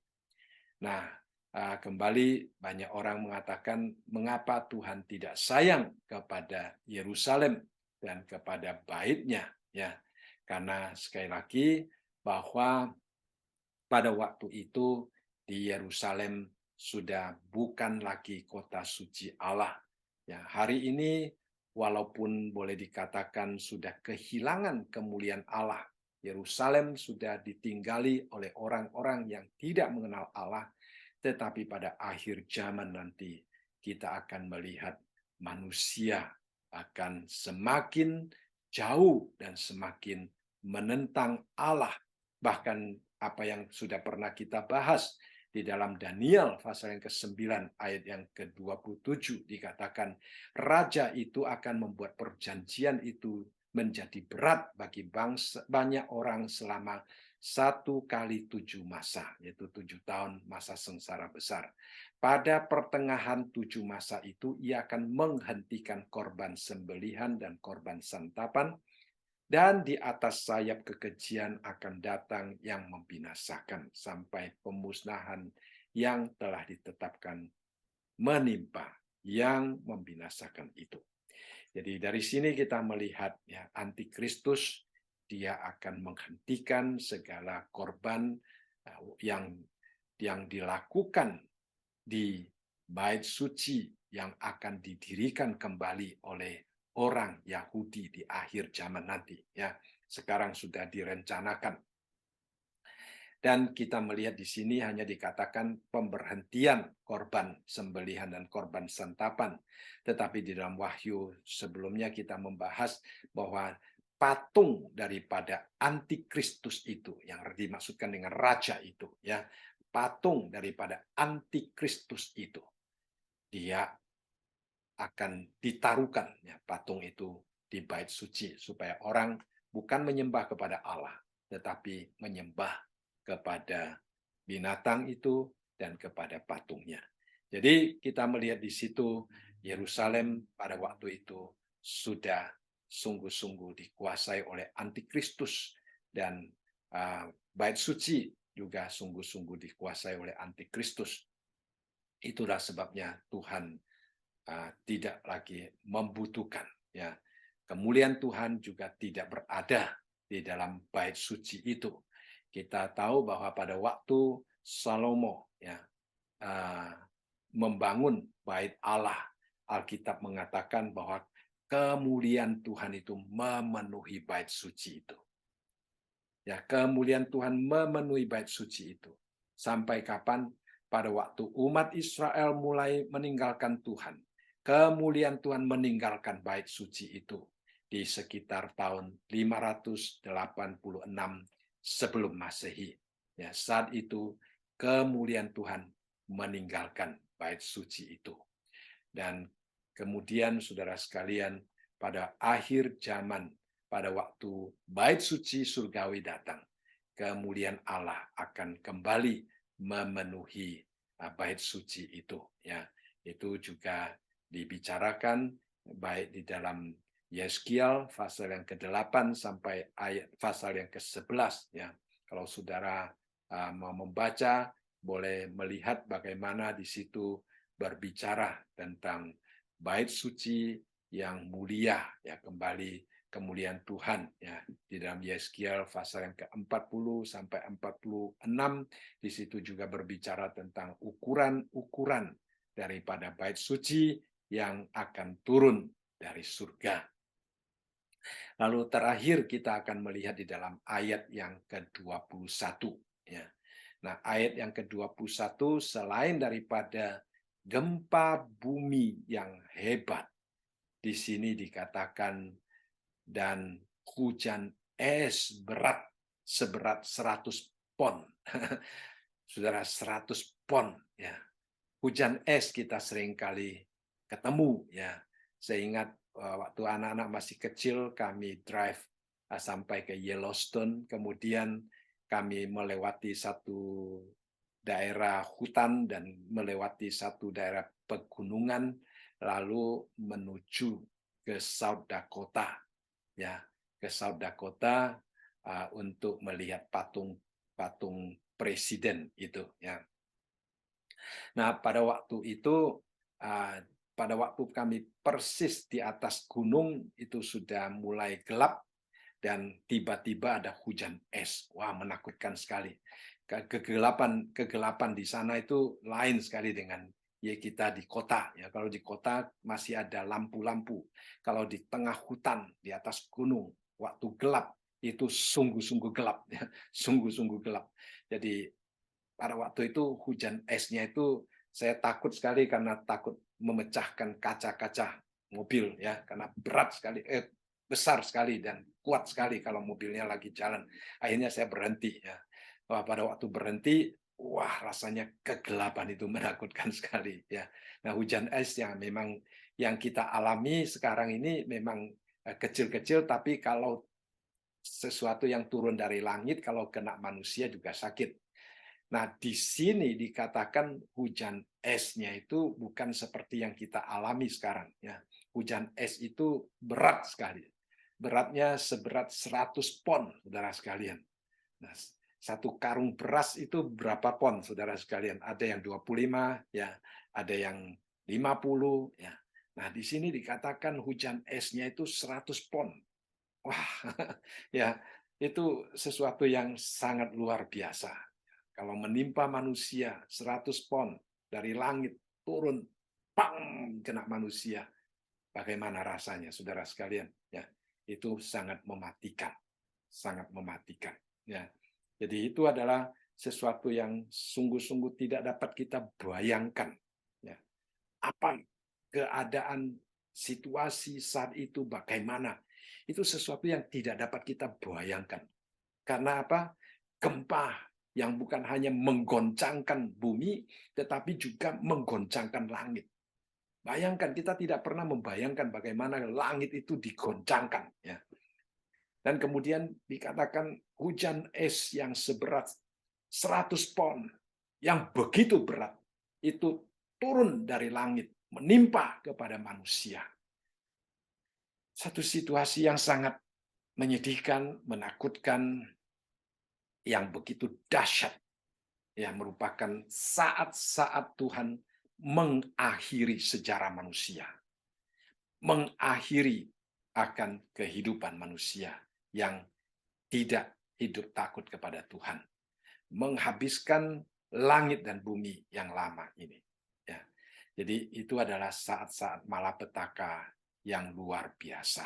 Nah, kembali banyak orang mengatakan mengapa Tuhan tidak sayang kepada Yerusalem dan kepada bait-Nya, ya. Karena sekali lagi bahwa pada waktu itu di Yerusalem sudah bukan lagi kota suci Allah. Ya, hari ini walaupun boleh dikatakan sudah kehilangan kemuliaan Allah, Yerusalem sudah ditinggali oleh orang-orang yang tidak mengenal Allah, tetapi pada akhir zaman nanti kita akan melihat manusia akan semakin jauh dan semakin menentang Allah. Bahkan apa yang sudah pernah kita bahas di dalam Daniel pasal yang ke-9 ayat yang ke-27 dikatakan raja itu akan membuat perjanjian itu menjadi berat bagi banyak orang selama 1 kali 7 masa, yaitu 7 tahun masa sengsara besar. Pada pertengahan 7 masa itu ia akan menghentikan korban sembelihan dan korban santapan, dan di atas sayap kekejian akan datang yang membinasakan sampai pemusnahan yang telah ditetapkan menimpa yang membinasakan itu. Jadi dari sini kita melihat, ya, antikristus dia akan menghentikan segala korban yang dilakukan di bait suci yang akan didirikan kembali oleh orang Yahudi di akhir zaman nanti, ya. Sekarang sudah direncanakan. Dan kita melihat di sini hanya dikatakan pemberhentian korban sembelihan dan korban santapan. Tetapi di dalam Wahyu sebelumnya kita membahas bahwa patung daripada antikristus itu, yang dimaksudkan dengan raja itu, ya, patung daripada antikristus itu, dia akan ditaruhkan, ya, patung itu di bait suci supaya orang bukan menyembah kepada Allah, tetapi menyembah kepada binatang itu dan kepada patungnya. Jadi kita melihat di situ Yerusalem pada waktu itu sudah sungguh-sungguh dikuasai oleh antikristus, dan bait suci juga sungguh-sungguh dikuasai oleh antikristus. Itulah sebabnya Tuhan tidak lagi membutuhkan, ya, kemuliaan Tuhan juga tidak berada di dalam bait suci itu. Kita tahu bahwa pada waktu Salomo, ya, membangun bait Allah, Alkitab mengatakan bahwa kemuliaan Tuhan itu memenuhi bait suci itu. Ya, kemuliaan Tuhan memenuhi bait suci itu. Sampai kapan? Pada waktu umat Israel mulai meninggalkan Tuhan, kemuliaan Tuhan meninggalkan bait suci itu di sekitar tahun 586 sebelum Masehi. Ya, saat itu kemuliaan Tuhan meninggalkan bait suci itu. Dan kemudian saudara sekalian, pada akhir zaman, pada waktu bait suci surgawi datang, kemuliaan Allah akan kembali memenuhi bait suci itu, ya. Itu juga dibicarakan baik di dalam Yeskiel pasal yang ke-8 sampai pasal yang ke-11, ya. Kalau saudara mau membaca, boleh melihat bagaimana di situ berbicara tentang bait suci yang mulia, ya, kembali kemuliaan Tuhan, ya, di dalam Yeskiel pasal yang ke-40 sampai 46. Di situ juga berbicara tentang ukuran-ukuran daripada bait suci yang akan turun dari surga. Lalu terakhir kita akan melihat di dalam ayat yang ke-21, ya. Nah, ayat yang ke-21, selain daripada gempa bumi yang hebat, di sini dikatakan dan hujan es berat seberat 100 pon. Saudara, 100 pon, ya. Hujan es kita seringkali ketemu, ya. Saya ingat waktu anak-anak masih kecil kami drive sampai ke Yellowstone, kemudian kami melewati satu daerah hutan dan melewati satu daerah pegunungan, lalu menuju ke South Dakota, ya, ke South Dakota untuk melihat patung presiden itu, ya. Nah, pada waktu itu, pada waktu kami persis di atas gunung, itu sudah mulai gelap dan tiba-tiba ada hujan es. Wah, menakutkan sekali. Kegelapan di sana itu lain sekali dengan ya kita di kota, ya. Kalau di kota masih ada lampu-lampu. Kalau di tengah hutan di atas gunung, waktu gelap itu sungguh-sungguh gelap, ya. Sungguh-sungguh gelap. Jadi pada waktu itu hujan esnya itu saya takut sekali karena takut memecahkan kaca-kaca mobil, ya, karena berat sekali, besar sekali dan kuat sekali kalau mobilnya lagi jalan. Akhirnya saya berhenti, ya. Wah, pada waktu berhenti, wah, rasanya kegelapan itu menakutkan sekali, ya. Nah, hujan es yang memang yang kita alami sekarang ini memang kecil-kecil, tapi kalau sesuatu yang turun dari langit kalau kena manusia juga sakit. Nah, di sini dikatakan hujan esnya itu bukan seperti yang kita alami sekarang, ya. Hujan es itu berat sekali. Beratnya seberat 100 pon, saudara sekalian. Nah, satu karung beras itu berapa pon, saudara sekalian? Ada yang 25, ya, ada yang 50, ya. Nah, di sini dikatakan hujan esnya itu 100 pon. Wah, ya, itu sesuatu yang sangat luar biasa. Kalau menimpa manusia 100 pon dari langit turun, pang, kena manusia. Bagaimana rasanya, saudara sekalian? Ya, itu sangat mematikan, sangat mematikan. Ya, jadi itu adalah sesuatu yang sungguh-sungguh tidak dapat kita bayangkan. Ya, apa keadaan situasi saat itu bagaimana? Itu sesuatu yang tidak dapat kita bayangkan. Karena apa? Gempa yang bukan hanya menggoncangkan bumi, tetapi juga menggoncangkan langit. Bayangkan, kita tidak pernah membayangkan bagaimana langit itu digoncangkan. Ya. Dan kemudian dikatakan hujan es yang seberat 100 pon, yang begitu berat, itu turun dari langit, menimpa kepada manusia. Satu situasi yang sangat menyedihkan, menakutkan, yang begitu dahsyat, yang merupakan saat-saat Tuhan mengakhiri sejarah manusia, mengakhiri akan kehidupan manusia yang tidak hidup takut kepada Tuhan, menghabiskan langit dan bumi yang lama ini. Ya. Jadi itu adalah saat-saat malapetaka yang luar biasa.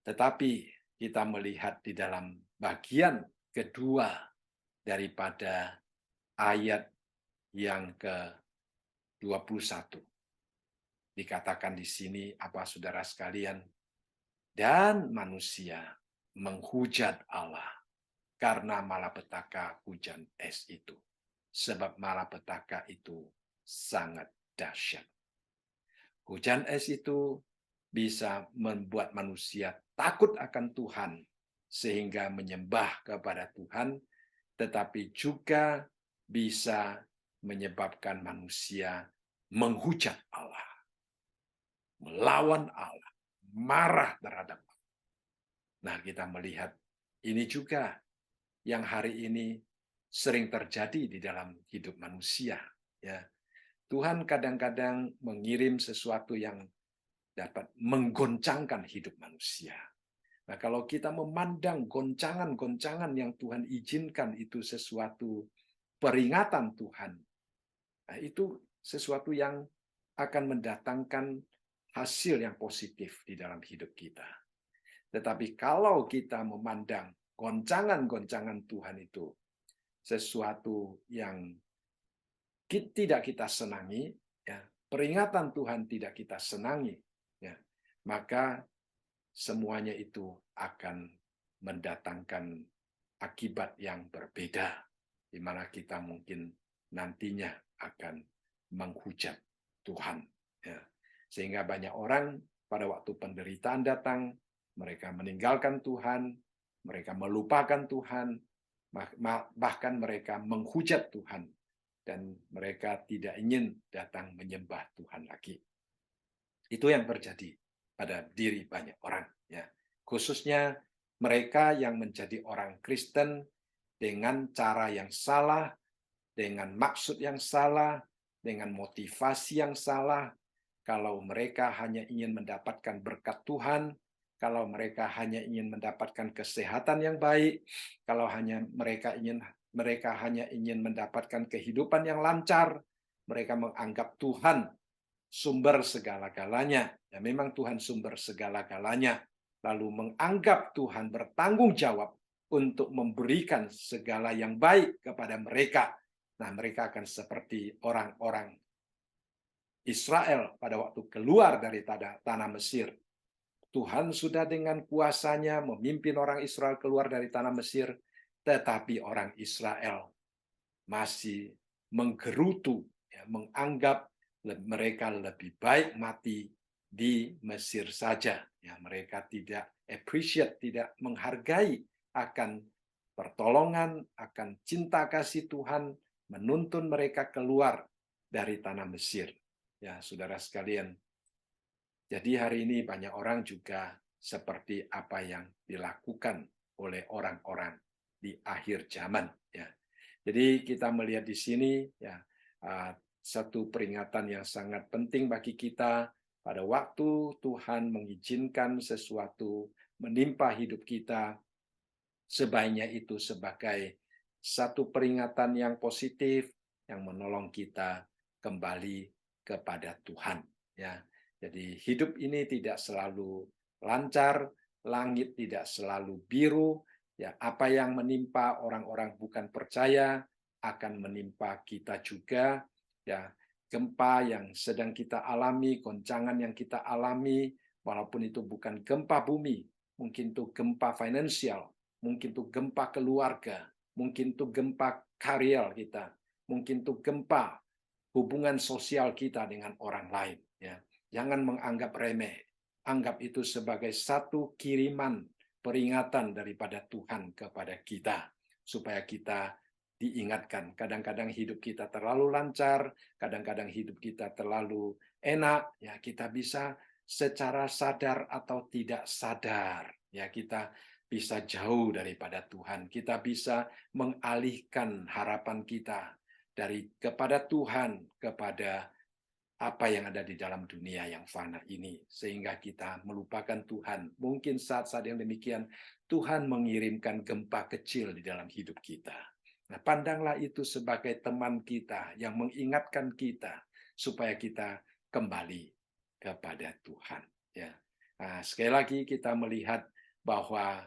Tetapi kita melihat di dalam bagian kedua daripada ayat yang ke-21. Dikatakan di sini apa, saudara sekalian? Dan manusia menghujat Allah karena malapetaka hujan es itu. Sebab malapetaka itu sangat dahsyat. Hujan es itu bisa membuat manusia takut akan Tuhan sehingga menyembah kepada Tuhan, tetapi juga bisa menyebabkan manusia menghujat Allah, melawan Allah, marah terhadap Allah. Nah, kita melihat ini juga yang hari ini sering terjadi di dalam hidup manusia. Ya, Tuhan kadang-kadang mengirim sesuatu yang dapat menggoncangkan hidup manusia. Nah, kalau kita memandang goncangan-goncangan yang Tuhan izinkan itu sesuatu peringatan Tuhan, nah itu sesuatu yang akan mendatangkan hasil yang positif di dalam hidup kita. Tetapi kalau kita memandang goncangan-goncangan Tuhan itu sesuatu yang tidak kita senangi, ya, peringatan Tuhan tidak kita senangi, ya, maka semuanya itu akan mendatangkan akibat yang berbeda, di mana kita mungkin nantinya akan menghujat Tuhan. Ya. Sehingga banyak orang pada waktu penderitaan datang, mereka meninggalkan Tuhan, mereka melupakan Tuhan, bahkan mereka menghujat Tuhan, dan mereka tidak ingin datang menyembah Tuhan lagi. Itu yang terjadi pada diri banyak orang, ya. Khususnya mereka yang menjadi orang Kristen dengan cara yang salah, dengan maksud yang salah, dengan motivasi yang salah. Kalau mereka hanya ingin mendapatkan berkat Tuhan, kalau mereka hanya ingin mendapatkan kesehatan yang baik, kalau mereka hanya ingin mendapatkan kehidupan yang lancar, mereka menganggap Tuhan sumber segala-galanya. Ya, memang Tuhan sumber segala-galanya. Lalu menganggap Tuhan bertanggung jawab untuk memberikan segala yang baik kepada mereka. Nah, mereka akan seperti orang-orang Israel pada waktu keluar dari tanah Mesir. Tuhan sudah dengan kuasanya memimpin orang Israel keluar dari tanah Mesir, tetapi orang Israel masih menggerutu, ya, menganggap mereka lebih baik mati di Mesir saja. Ya, mereka tidak appreciate, tidak menghargai akan pertolongan, akan cinta kasih Tuhan, menuntun mereka keluar dari tanah Mesir. Ya, saudara sekalian, jadi hari ini banyak orang juga seperti apa yang dilakukan oleh orang-orang di akhir zaman. Ya. Jadi kita melihat di sini, ya, satu peringatan yang sangat penting bagi kita pada waktu Tuhan mengizinkan sesuatu menimpa hidup kita, sebaiknya itu sebagai satu peringatan yang positif yang menolong kita kembali kepada Tuhan, ya. Jadi hidup ini tidak selalu lancar, langit tidak selalu biru, ya. Apa yang menimpa orang-orang bukan percaya akan menimpa kita juga, ya. Gempa yang sedang kita alami, goncangan yang kita alami, walaupun itu bukan gempa bumi, mungkin itu gempa finansial, mungkin itu gempa keluarga, mungkin itu gempa karir kita, mungkin itu gempa hubungan sosial kita dengan orang lain. Ya. Jangan menganggap remeh. Anggap itu sebagai satu kiriman peringatan daripada Tuhan kepada kita. Supaya kita diingatkan. Kadang-kadang hidup kita terlalu lancar, kadang-kadang hidup kita terlalu enak. Ya, kita bisa secara sadar atau tidak sadar. Ya, kita bisa jauh daripada Tuhan. Kita bisa mengalihkan harapan kita dari kepada Tuhan kepada apa yang ada di dalam dunia yang fana ini, sehingga kita melupakan Tuhan. Mungkin saat-saat yang demikian Tuhan mengirimkan gempa kecil di dalam hidup kita. Nah, pandanglah itu sebagai teman kita yang mengingatkan kita supaya kita kembali kepada Tuhan. Ya. Nah, sekali lagi kita melihat bahwa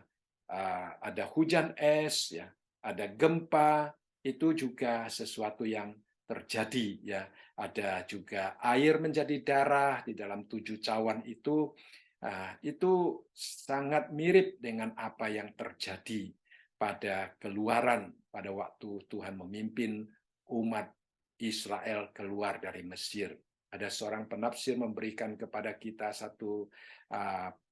ada hujan es, ya, ada gempa, itu juga sesuatu yang terjadi, ya. Ada juga air menjadi darah di dalam 7 cawan itu sangat mirip dengan apa yang terjadi pada Keluaran pada waktu Tuhan memimpin umat Israel keluar dari Mesir. Ada seorang penafsir memberikan kepada kita satu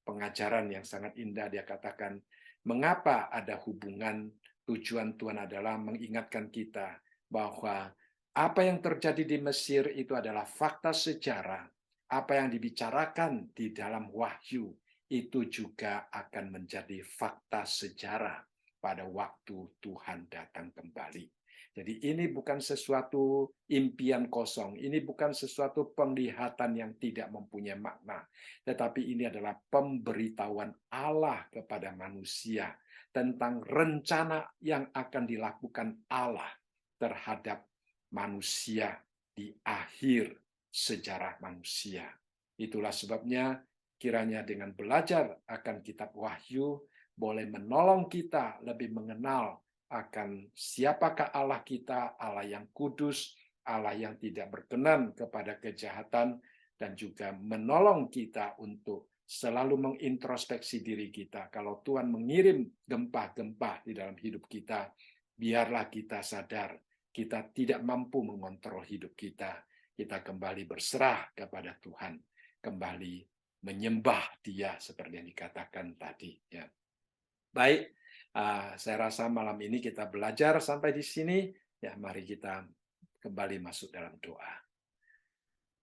pengajaran yang sangat indah. Dia katakan, mengapa ada hubungan. Tujuan Tuhan adalah mengingatkan kita bahwa apa yang terjadi di Mesir itu adalah fakta sejarah. Apa yang dibicarakan di dalam Wahyu itu juga akan menjadi fakta sejarah pada waktu Tuhan datang kembali. Jadi ini bukan sesuatu impian kosong, ini bukan sesuatu penglihatan yang tidak mempunyai makna, tetapi ini adalah pemberitahuan Allah kepada manusia tentang rencana yang akan dilakukan Allah terhadap manusia di akhir sejarah manusia. Itulah sebabnya kiranya dengan belajar akan kitab Wahyu boleh menolong kita lebih mengenal akan siapakah Allah kita, Allah yang kudus, Allah yang tidak berkenan kepada kejahatan, dan juga menolong kita untuk selalu mengintrospeksi diri kita. Kalau Tuhan mengirim gempa-gempa di dalam hidup kita, biarlah kita sadar kita tidak mampu mengontrol hidup kita. Kita kembali berserah kepada Tuhan, kembali menyembah Dia seperti yang dikatakan tadi. Ya. Baik, saya rasa malam ini kita belajar sampai di sini. Ya, mari kita kembali masuk dalam doa.